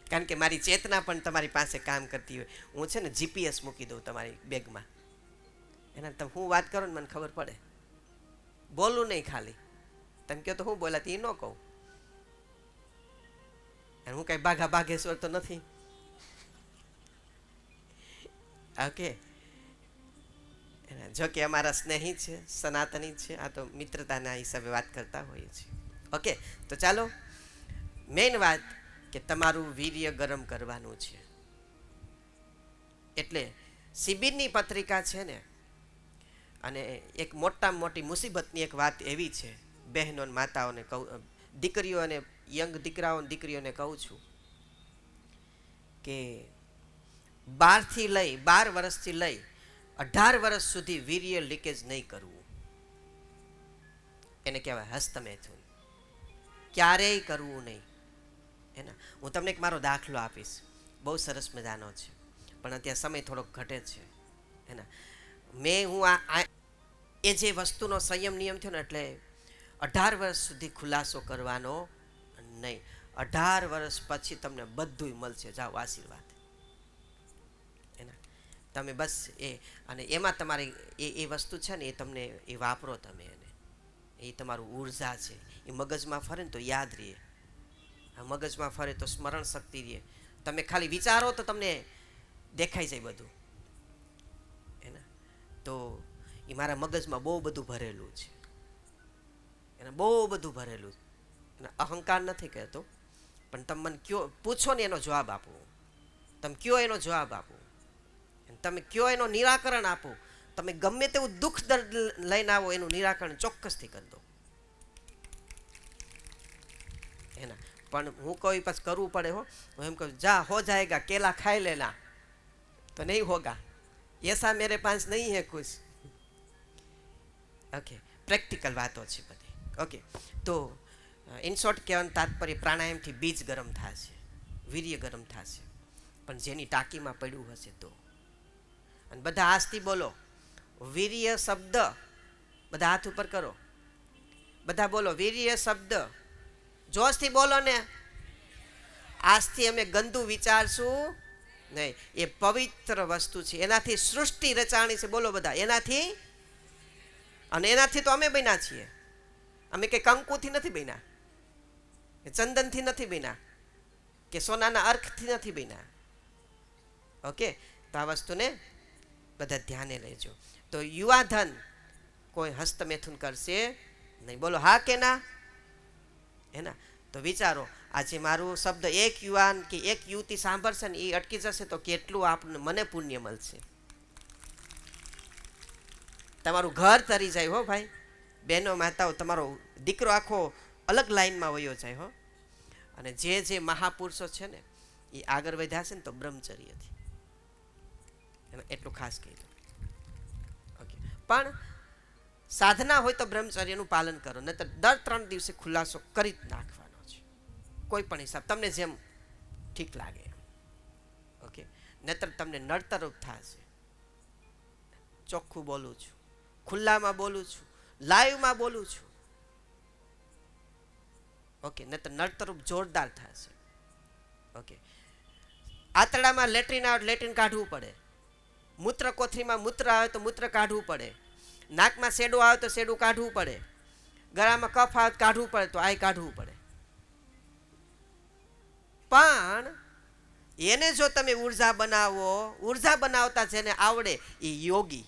કારણ કે મારી ચેતના પણ તમારી પાસે કામ કરતી હોય. હું છે ને જીપીએસ મૂકી દઉં તમારી બેગમાં, એના તમે હું વાત કરો ને મને ખબર પડે. બોલું નહીં, ખાલી તમે કહો તો હું બોલ્યા એ ન કહું. અને હું કઈ બાઘા બાઘેશ્વર તો નથી. ઓકે, જો કે અમારા સ્નેહી છે, સનાતની છે, આ તો મિત્રતાના હિસાબે વાત કરતા હોઈએ છીએ. ઓકે, તો ચાલો મેઇન વાત કે તમારું વીર્ય ગરમ કરવાનું છે. એટલે શિબિરની પત્રિકા છે ને, અને એક મોટામાં મોટી મુસીબતની એક વાત એવી છે, બહેનો માતાઓને કહું, દીકરીઓ અને યંગ દીકરાઓ દીકરીઓને કહું છું કે 12 વર્ષથી લઈ 18 વર્ષ સુધી વીર્ય લીકેજ નહીં કરવું. એને કહેવાય હસ્તમૈથુન. ક્યારેય કરવું નહીં. એના હું તમને એક મારો દાખલો આપીશ, બહુ સરસ મજાનો છે, પણ અત્યારે સમય થોડોક ઘટે છે. એના હું એ જે વસ્તુનો સંયમ નિયમ થયો ને, એટલે 18 વર્ષ સુધી ખુલાસો કરવાનો નહીં. 18 વર્ષ પછી તમને બધુંય મળશે. જાઓ, આશીર્વાદ. એના તમે બસ અને એમાં તમારી એ વસ્તુ છે ને, એ તમને એ વાપરો તમે એને. એ તમારું ઉર્જા છે, એ મગજમાં ફરે ને તો યાદ રહે, મગજમાં ફરે તો સ્મરણ શક્તિ રહે. તમે ખાલી વિચારો તો તમને દેખાઈ જાય બધું. એના તો એ મારા મગજમાં બહુ બધું ભરેલું છે, એને બહુ બધું ભરેલું છે. એને અહંકાર નથી કહેતો, પણ તમે મને કયો, પૂછો ને એનો જવાબ આપો, તમે કયો એનો જવાબ આપો, તમે કયો એનો નિરાકરણ આપો. તમે ગમે તેવું દુઃખ દર્દ લઈને આવો, એનું નિરાકરણ ચોક્કસથી કરી દો. એના પણ હું કોઈ પાસ કરવું પડે હો. હું એમ કહું જા હો જાएगा, केला खाई लेना, तो नहीं होगा, ऐसा मेरे पास नहीं है कुछ. ઓકે, પ્રેક્ટિકલ વાતો છે બધી. ઓકે, તો ઇન શોર્ટ કહેવાનું તાત્પર્ય પ્રાણાયામથી બીજ ગરમ થશે. વીર્ય ગરમ થશે. પણ જેની ટાંકીમાં પડ્યું હશે તો. અને બધા આજથી બોલો વીર્ય શબ્દ, બધા હાથ ઉપર કરો, બધા બોલો વીર્ય શબ્દ, જોશથી બોલો ને. આજથી અમે ગંદુ વિચારશું નહીં, એ પવિત્ર વસ્તુ છે, એનાથી સૃષ્ટિ રચાણી છે. બોલો બધા એનાથી, અને એનાથી તો અમે બન્યા છીએ. અમે કંઈ કંકુથી નથી બન્યા, કે ચંદનથી નથી બન્યા, કે સોનાના અર્કથી નથી બન્યા. ઓકે, તો આ વસ્તુને બધા ધ્યાને લેજો. તો યુવાધન કોઈ હસ્તમેથુન કરશે નહીં. બોલો હા કે ના? એના તો વિચારો, આજે મારું શબ્દ એક યુવાન કે એક યુવતી સાંભળશે ને એ અટકી જશે તો કેટલું આપણને મને પુણ્ય મળશે. તમારું ઘર તરી જાય હો ભાઈ, બહેનો માતાઓ, તમારો દીકરો આખો અલગ લાઈનમાં વયો જાય હો. અને જે મહાપુરુષો છે ને એ આગળ વધ્યા છે ને તો બ્રહ્મચર્યથી, એટલું ખાસ કહી દો. ઓકે, પણ સાધના હોય તો બ્રહ્મચર્યનું પાલન કરો, નહીં તો દર 3 દિવસે ખુલાસો કરી જ નાખવાનો છે, કોઈ પણ હિસાબ તમને જેમ ઠીક લાગે. ઓકે, નહીતર તમને નડતરરૂપ થશે. ચોખ્ખું બોલું છું, ખુલ્લામાં બોલું છું, લાઈવમાં બોલું છું. ઓકે, નહીતર નડતરરૂપ જોરદાર થશે. ઓકે, આંતરડામાં લેટ્રિન આવે લેટ્રિન કાઢવું પડે, મૂત્ર કોથળીમાં મૂત્ર આવે તો મૂત્ર કાઢવું પડે, નાકમાં શેડો આવે તો શેડું કાઢવું પડે, ગળામાં કફ આવે તો કાઢવું પડે, તો આ કાઢવું પડે. પણ એને જો તમે ઉર્જા બનાવો, ઉર્જા બનાવતા જેને આવડે એ યોગી.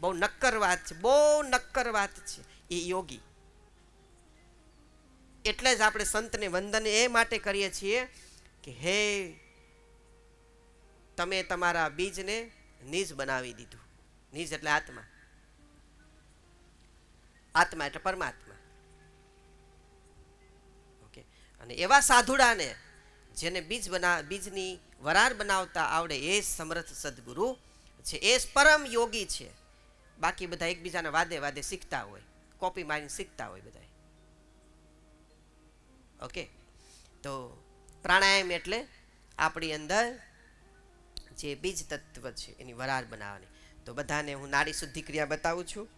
બહુ નક્કર વાત છે, બહુ નક્કર વાત છે, એ યોગી. એટલે જ આપણે સંતને વંદન એ માટે કરીએ છીએ કે હે તમે તમારા બીજને નિજ બનાવી દીધું. નિજ એટલે આત્મા, આત્મા એટલે પરમાત્મા. ઓકે, અને એવા સાધુડાને જેને બીજની વરાર બનાવતા આવડે એ સમર્થ સદગુરુ છે, એ પરમ યોગી છે. બાકી બધા એકબીજાના વાદે વાદે શીખતા હોય, કોપી મારીને શીખતા હોય બધા. ઓકે, તો પ્રાણાયામ એટલે આપણી અંદર જે બીજ તત્વ છે એની વરાર બનાવવાની. તો બધાને હું નાડી શુદ્ધિ ક્રિયા બતાવું છું.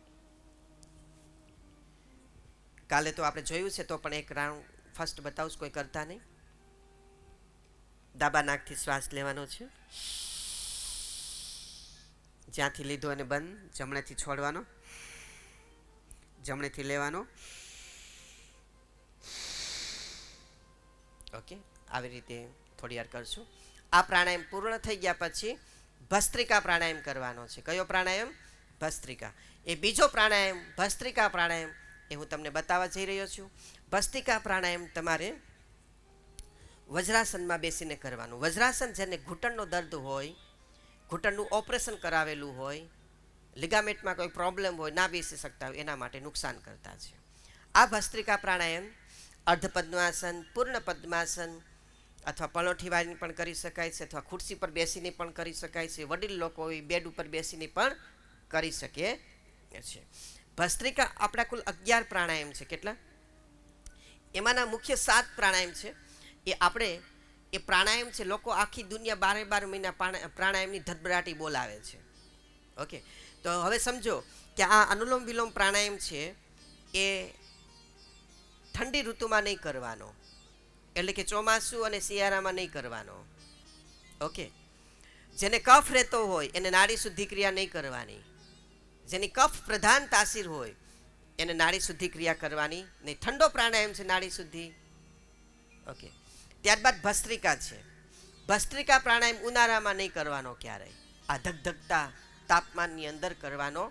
કાલે તો આપણે જોયું છે, તો પણ એક રાઉન્ડ ફર્સ્ટ બતાવું છું, કોઈ કરતા નહીં. ડાબા નાકથી શ્વાસ લેવાનો છે, જ્યાંથી લીધો અને બંધ, જમણેથી છોડવાનો, જમણેથી લેવાનો. ઓકે, આવી રીતે થોડી વાર કરશું. આ પ્રાણાયામ પૂર્ણ થઈ ગયા પછી ભસ્ત્રિકા પ્રાણાયામ કરવાનો છે. કયો પ્રાણાયામ? ભસ્ત્રિકા. એ બીજો પ્રાણાયામ ભસ્ત્રિકા પ્રાણાયામ એ હું તમને બતાવવા જઈ રહ્યો છું. ભસ્ત્રિકા પ્રાણાયામ તમારે વજ્રાસનમાં બેસીને કરવાનું. વજ્રાસન જેને ઘૂંટણનો દર્દ હોય, ઘૂંટણનું ઓપરેશન કરાવેલું હોય, લિગામેન્ટમાં કોઈ પ્રોબ્લેમ હોય, ના બેસી શકતા હોય, એના માટે નુકસાન કરતા છે. આ ભસ્ત્રિકા પ્રાણાયામ અર્ધ પદ્માસન, પૂર્ણ પદ્માસન અથવા પલોઠી વાળીને પણ કરી શકાય છે, અથવા ખુરશી પર બેસીને પણ કરી શકાય છે. વડીલ લોકો બેડ ઉપર બેસીને પણ કરી શકે છે. ભસ્ત્રિકા આપણા કુલ 11 પ્રાણાયામ છે. કેટલા? એમાંના મુખ્ય 7 પ્રાણાયામ છે. એ આપણે એ પ્રાણાયામ છે, લોકો આખી દુનિયા 12 મહિના પ્રાણાયામની ધડબડાટી બોલાવે છે. ઓકે, તો હવે સમજો કે આ અનુલોમ વિલોમ પ્રાણાયામ છે એ ઠંડી ઋતુમાં નહીં કરવાનો, એટલે કે ચોમાસું અને શિયાળામાં નહીં કરવાનો. ઓકે, જેને કફ રહેતો હોય એને નાડી શુદ્ધિ ક્રિયા નહીં કરવાની. જેની કફ પ્રધાન તાસીર હોય એને નાડી શુદ્ધિ ક્રિયા કરવાની નહીં. ઠંડો પ્રાણાયામ છે નાડી શુદ્ધિ. ઓકે, ત્યારબાદ ભસ્ત્રિકા છે. ભસ્ત્રિકા પ્રાણાયામ ઉનાળામાં નહીં કરવાનો ક્યારેય, આ ધગધગતા તાપમાનની અંદર કરવાનો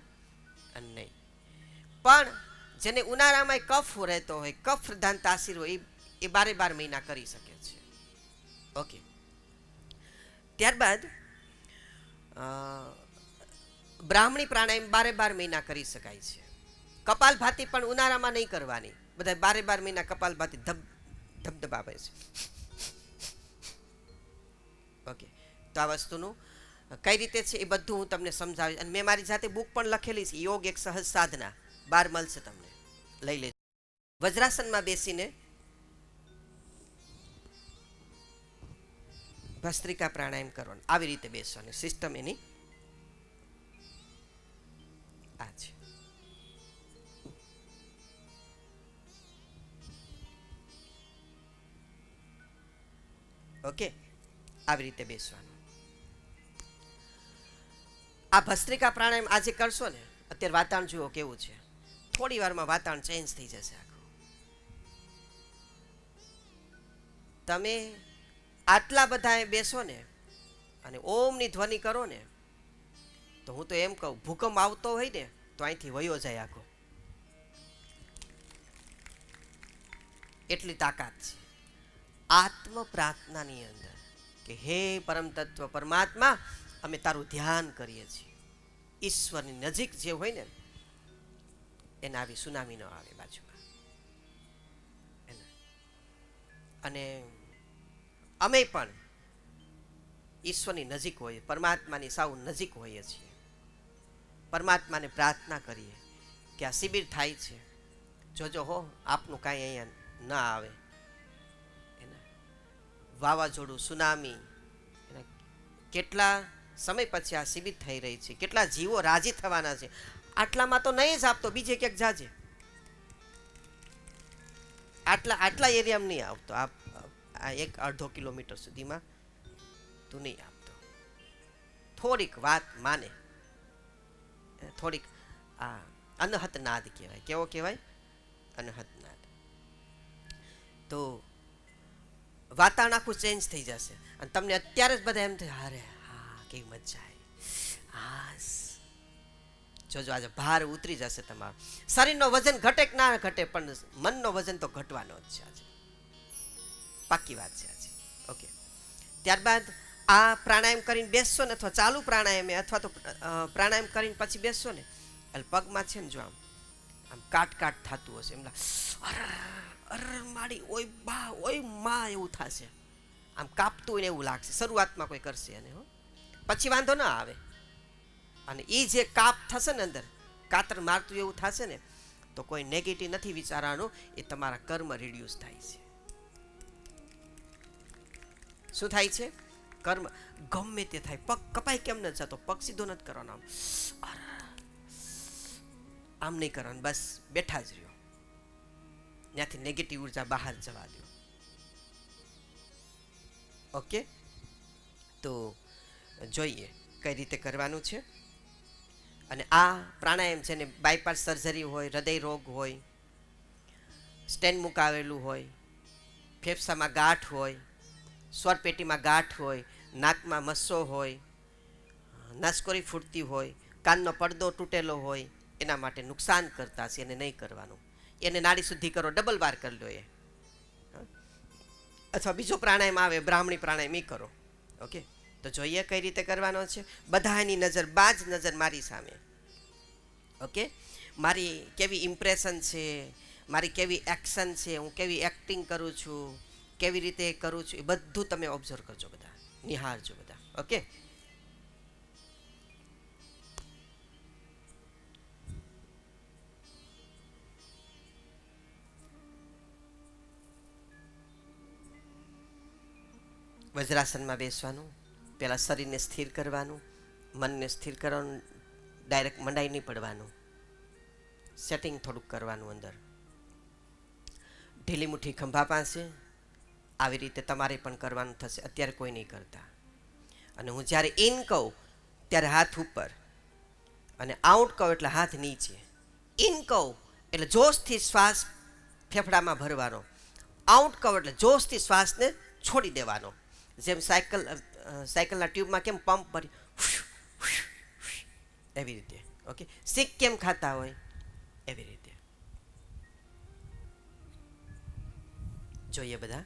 નહીં. પણ જેને ઉનાળામાં કફ રહેતો હોય, કફ પ્રધાન તાસીર હોય, એ 12 મહિના કરી શકે છે. ઓકે, ત્યારબાદ બ્રાહ્મણી પ્રાણાયામ 12 મહિના કરી શકાય છે. કપાલભાતી પણ ઉનાળામાં નહીં કરવાની. બધા 12 મહિના કપાલભાતી ધબધબાવે છે. ઓકે, તો આ વસ્તુનું કઈ રીતે છે એ બધું હું તમને સમજાવીશ. અને મેં મારી જાતે બુક પણ લખેલી છે, યોગ એક સહજ સાધના, 12 મળશે તમને, લઈ લેજો. વજ્રાસનમાં બેસીને ભસ્ત્રિકા પ્રાણાયામ કરવાનું. આવી રીતે બેસવાની સિસ્ટમ એની આ છે. ઓકે, આવી રીતે બેસવાનું. આ ભસ્ત્રિકા પ્રાણાયામ આજે કરશો ને, અત્યારે વાતાવરણ જુઓ કેવું છે, થોડી વારમાં વાતાવરણ ચેન્જ થઈ જશે આખું. તમે આટલા બધા બેસો ને અને ઓમની ધ્વનિ કરો ને, તો હું તો એમ કહું ભૂકંપ આવતો હોય ને તો અહીંથી વયો જાય આખો. એટલી તાકાત છે આત્મ પ્રાર્થનાની અંદર કે હે પરમ તત્વ પરમાત્મા, અમે તારું ધ્યાન કરીએ છીએ. ઈશ્વરની નજીક જે હોય ને એને આવી સુનામી ન આવે બાજુમાં. અને અમે પણ ઈશ્વરની નજીક હોઈએ, પરમાત્માની સાવ નજીક હોઈએ છીએ. પરમાત્માને પ્રાર્થના કરીએ કે આ શિબિર થાય છે, જોજો હો આપનું કાંઈ અહીંયા ન આવે. વાવાઝોડું, સુનામી, કેટલા સમય પછી આ શિબિર થઈ રહી છે, કેટલા જીવો રાજી થવાના છે. આટલામાં તો નહીં જ આપતો, બીજે ક્યાંક જાજે. આટલા એરિયામાં નહીં આવતો. આ 1-1.5 કિલોમીટર સુધીમાં તું નહીં આપતો. થોડીક વાત માને, થોડીક આ અનહત નાદ કહેવાય. કેવો કહેવાય? અનહત નાદ. તો વાતાવરણ આખું ચેન્જ થઈ જશે અને તમને અત્યારે જ બધા એમ થાય અરે હા કેવી મજા આવી. હાસ જોજો આજે ભાર ઉતરી જશે તમારું. શરીરનો વજન ઘટે કે ના ઘટે, પણ મનનો વજન તો ઘટવાનો જ છે આજે. પાક્કી વાત છે આજે. ઓકે, ત્યારબાદ આ પ્રાણાયામ કરીને બેસશો ને, અથવા ચાલુ પ્રાણાયામ અથવા તો પ્રાણાયામ કરીને પછી બેસશો ને, એટલે પગમાં છે ને જો આમ કાટ થતું હશે, એમ અર માડી ઓય બા ઓય માં એવું થશે. આમ કાપતું હોય ને એવું લાગશે. શરૂઆતમાં કોઈ કરશે અને પછી વાંધો ના આવે. અને એ જે કાપ થશે ને અંદર કાતર મારતું એવું થશે ને, તો કોઈ નેગેટિવ નથી વિચારવાનું, એ તમારા કર્મ રિડ્યુસ થાય છે. શું થાય છે? કર્મ ગમે તે થાય. પગ કપાય કેમ ન જતો, પગ સીધો નથી કરવાનો, આમ નહીં કરવાનું, બસ બેઠા જ રહ્યો. ત્યાંથી નેગેટિવ ઉર્જા બહાર જવા દો. ઓકે, તો જોઈએ કઈ રીતે કરવાનું છે. અને આ પ્રાણાયામ છે ને, બાયપાસ સર્જરી હોય, હૃદય રોગ હોય, સ્ટેન મુકાવેલું હોય, ફેફસામાં ગાંઠ હોય, સ્વરપેટીમાં ગાંઠ હોય, નાકમાં મસ્સો હોય, નસકોરી ફૂટતી હોય, કાનનો પડદો તૂટેલો હોય, એના માટે નુકસાન કરતા છે, એને નહીં કરવાનું. એને નાડી શુદ્ધિ કરો, ડબલ બાર કરી લો એ. અથવા બીજો પ્રાણાયામ આવે બ્રાહ્મણી પ્રાણાયામ એ કરો. ઓકે, તો જોઈએ કઈ રીતે કરવાનો છે. બધાની નજર, બાજ નજર મારી સામે. ઓકે, મારી કેવી ઇમ્પ્રેશન છે, મારી કેવી એક્શન છે, હું કેવી એક્ટિંગ કરું છું, કેવી રીતે કરું છું, એ બધું તમે ઓબ્ઝર્વ કરજો, બધા નિહાળજો બધા. ઓકે, વજ્રાસનમાં બેસવાનું. પહેલાં શરીરને સ્થિર કરવાનું, મનને સ્થિર કરવાનું, ડાયરેક્ટ મંડાઈ નહીં પડવાનું, સેટિંગ થોડુંક કરવાનું અંદર. ઢીલી મુઠ્ઠી ખંભા પાસે. આવી રીતે તમારે પણ કરવાનું થશે, અત્યારે કોઈ નહીં કરતા. અને હું જ્યારે ઇન કહું ત્યારે હાથ ઉપર, અને આઉટ કહું એટલે હાથ નીચે. ઇન કહું એટલે જોશથી શ્વાસ ફેફડામાં ભરવાનો, આઉટ કહું એટલે જોશથી શ્વાસને છોડી દેવાનો. જેમ સાયકલના ટ્યુબમાં કેમ પંપ ભરી એવી રીતે. ઓકે, શીખ કેમ ખાતા હોય એવી રીતે. જોઈએ બધા.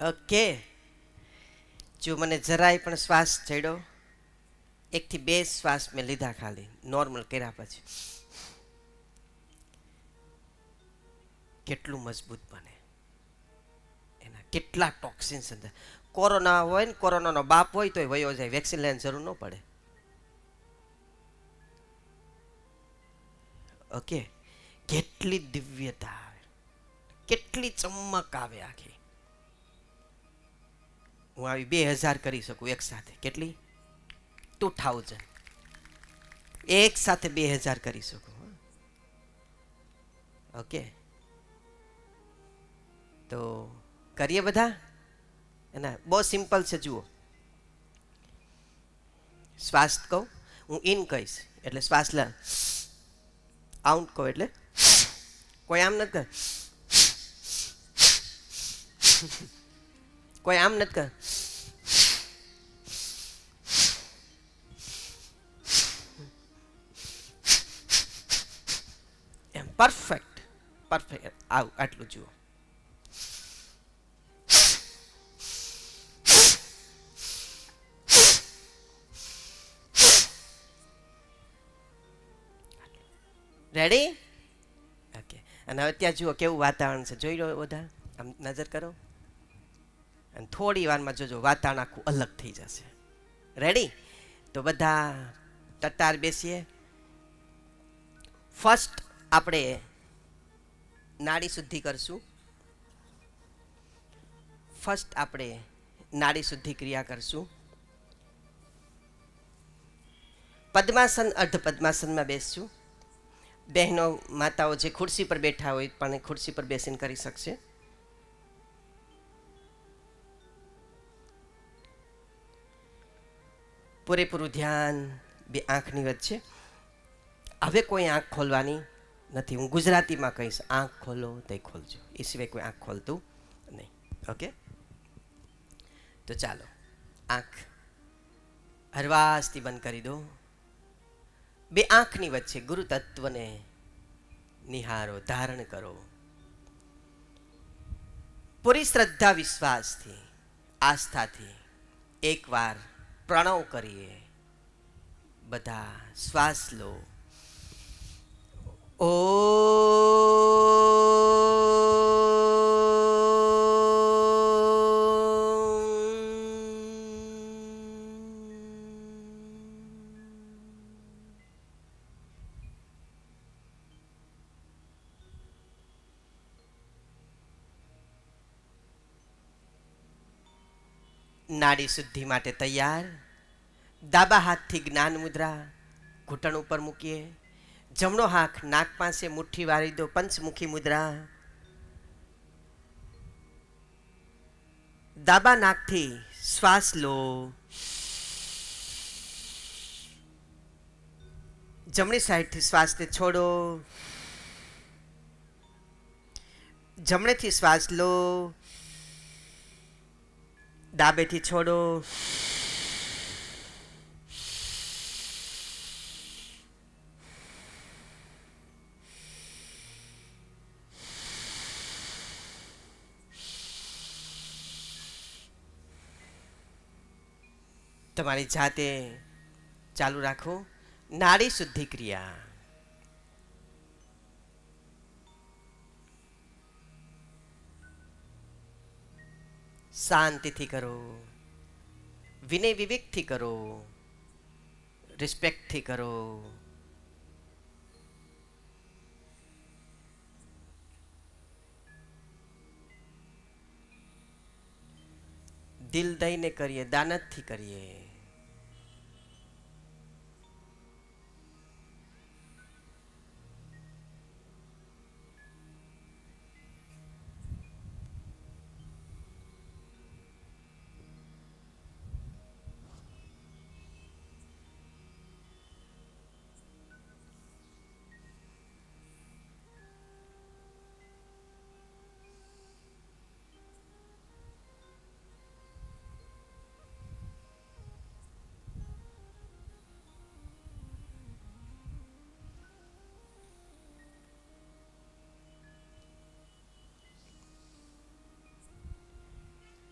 ઓકે, જો મને જરાય પણ શ્વાસ ચડ્યો, 1 થી 2 શ્વાસ મેં લીધા ખાલી નોર્મલ કર્યા પછી, કેટલું મજબૂત બને, એના કેટલા ટોક્સિન્સ અંદર. કોરોના હોય ને, કોરોનાનો બાપ હોય તોય વયો જાય, વેક્સિન લેવાની જરૂર ન પડે. ઓકે, કેટલી દિવ્યતા આવે, કેટલી ચમક આવે આખી. હું આવી 2000 કરી શકું એક સાથે. કેટલી? 2000 એક સાથે 2000 કરી શકું. ઓકે, તો કરીએ બધા. એના બહુ સિમ્પલ છે. જુઓ, શ્વાસ કહું, હું ઇન કહીશ એટલે શ્વાસ લે, આઉટ કહું એટલે કોઈ આમ નથી કર, કોઈ આમ નથી કર, એમ પરફેક્ટ. પરફેક્ટ આવું આટલું જુઓ. રેડી? ઓકે, અને હવે ત્યાં જુઓ કેવું વાતાવરણ છે, જોઈ લો બધા, આમ નજર કરો, અને થોડી વારમાં જોજો વાતાવરણ આખું અલગ થઈ જશે. રેડી? તો બધા તટાર બેસીએ. ફર્સ્ટ આપણે નાડી શુદ્ધિ કરશું. ફર્સ્ટ આપણે નાડી શુદ્ધિ ક્રિયા કરશું. પદ્માસન, અર્ધ પદ્માસનમાં બેસશું. બહેનો માતાઓ જે ખુરશી પર બેઠા હોય પણ ખુરશી પર બેસીને કરી શકશે. પૂરેપૂરું ધ્યાન બે આંખની વચ્ચે. હવે કોઈ આંખ ખોલવાની નથી. હું ગુજરાતીમાં કહીશ, આંખ ખોલો તો ખોલજો, એ સિવાય કોઈ આંખ ખોલતું નહીં. ઓકે, તો ચાલો આંખ હરવાસથી બંધ કરી દો. બે આંખની વચ્ચે ગુરુ તત્વને નિહારો, ધારણ કરો. પૂરી શ્રદ્ધા, વિશ્વાસથી, આસ્થાથી એકવાર પ્રણવ કરીએ. બધા શ્વાસ લો. ઓ નાડી શુદ્ધિ માટે તૈયાર. ડાબા હાથથી જ્ઞાન મુદ્રા ઘૂંટણ ઉપર મૂકીએ. જમણો હાથ નાક પાસે મુઠ્ઠી વાળી દો, પંચમુખી મુદ્રા. ડાબા નાકથી શ્વાસ લો. જમણી સાઈડથી શ્વાસને છોડો. જમણેથી શ્વાસ લો, ડાબેથી છોડો. તમારી જાતે ચાલુ રાખો નાડી શુદ્ધિ ક્રિયા. શાંતિથી કરો, વિનય વિવેકથી કરો, રિસ્પેક્ટથી કરો. દિલ દઈને કરીએ, દાનતથી કરીએ.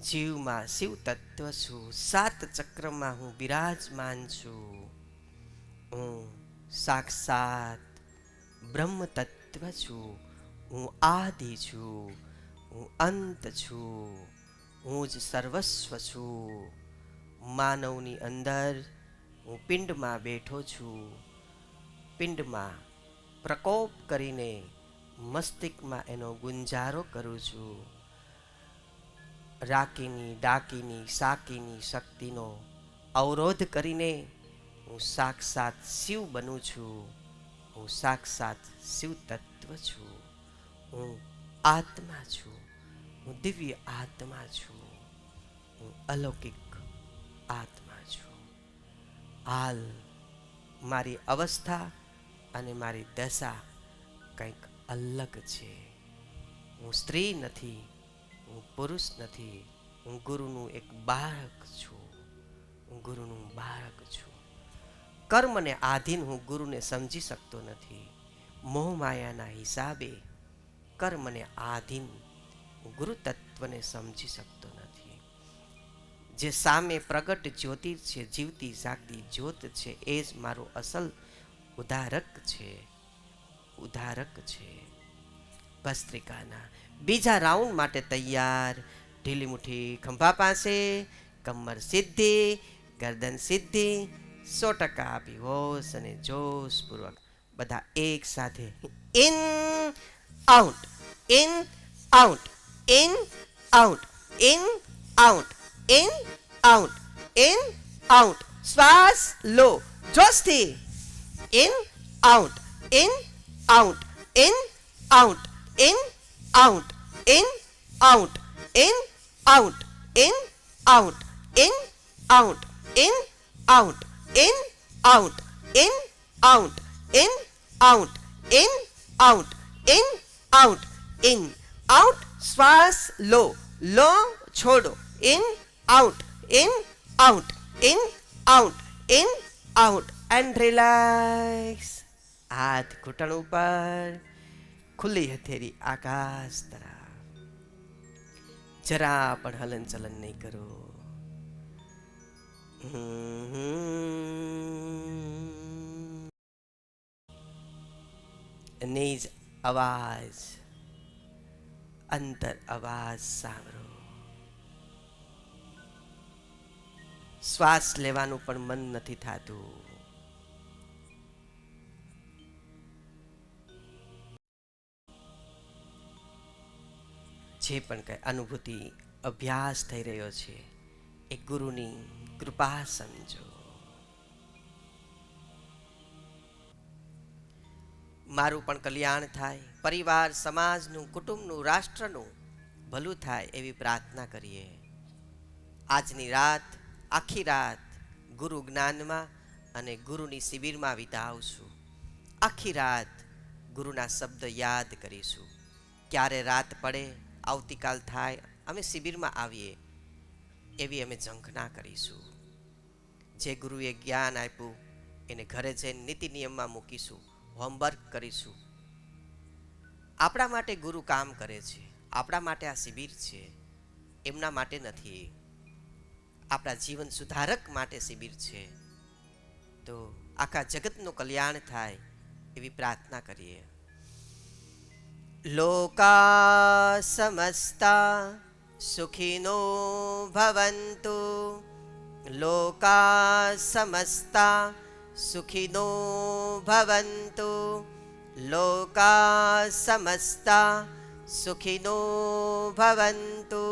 જીવમાં શિવ તત્વ છું, સાત ચક્રમાં હું બિરાજમાન છું. હું સાક્ષાત બ્રહ્મ તત્વ છું. હું આદિ છું, હું અંત છું, હું જ સર્વસ્વ છું. માનવની અંદર હું પિંડમાં બેઠો છું. પિંડમાં પ્રકોપ કરીને મસ્તિષ્કમાં એનો ગુંજારો કરું છું. રાકીની ડાકીની સાકીની શક્તિનો અવરોધ કરીને હું સાક્ષાત શિવ બનું છું. હું સાક્ષાત શિવ તત્વ છું. હું આત્મા છું. હું દિવ્ય આત્મા છું. હું અલૌકિક આત્મા છું. હાલ મારી અવસ્થા અને મારી દશા કંઈક અલગ છે. હું સ્ત્રી નથી, હું પુરુષ નથી, હું ગુરુનું એક બાળક છું. હું ગુરુનું બાળક છું. કર્મને આધીન હું ગુરુને સમજી શકતો નથી. મોહમાયાના હિસાબે કર્મને આધીન હું ગુરુ તત્વને સમજી શકતો નથી. જે સામે પ્રગટ જ્યોતિ છે, જીવતી જાગતી જ્યોત છે, એ જ મારો અસલ ઉદ્ધારક છે. ઉદ્ધારક છે. ભસ્ત્રિકાના બીજા રાઉન્ડ માટે તૈયાર. ઢીલી મુઠ્ઠી ખંભા પાસે, કમર સીધી, ગરદન સીધી. 100% આપી હોશ અને જોશપૂર્વક બધા એક સાથે in out, in out, in out, in out, in out, in out. શ્વાસ લો જોશથી. In out, in out, in out, in out, in out, in out, in out, in out, in out, in out, in out, in out, in out, in out, in out. શ્વાસ લો, લો છોડો. in out, in out, in out, in out and relax. હાથ ઘૂંટણ ઉપર, ખુલ્લી હથેળી આકાશ તરફ. જરા પણ હલન ચલન નહીં કરો. નિજ અવાજ, અંતર અવાજ સાંભળો. શ્વાસ લેવાનું પણ મન નથી થતું. જે પણ કઈ અનુભૂતિ અભ્યાસ થઈ રહ્યો છે એ ગુરુની કૃપા સમજો. મારું પણ કલ્યાણ થાય, પરિવાર, સમાજનું, કુટુંબનું, રાષ્ટ્રનું ભલું થાય એવી પ્રાર્થના કરીએ. આજની રાત, આખી રાત ગુરુ જ્ઞાનમાં અને ગુરુની શિબિરમાં વિતાવશું. આખી રાત ગુરુના શબ્દ યાદ કરીશું. ક્યારે રાત પડે, આવતીકાલ થાય, અમે શિબિરમાં આવીએ એવી અમે ઝંખના કરીશું. જે ગુરુએ જ્ઞાન આપ્યું એને ઘરે જઈને નીતિ નિયમમાં મૂકીશું, હોમવર્ક કરીશું. આપણા માટે ગુરુ કામ કરે છે, આપણા માટે આ શિબિર છે, એમના માટે નથી. આપણા જીવન સુધારક માટે શિબિર છે. તો આખા જગતનું કલ્યાણ થાય એવી પ્રાર્થના કરીએ. લોકા સમસ્તા સુખિનો ભવન્તુ. લોકા સમસ્તા સુખિનો ભવન્તુ. લોકા સમસ્તા સુખિનો ભવન્તુ.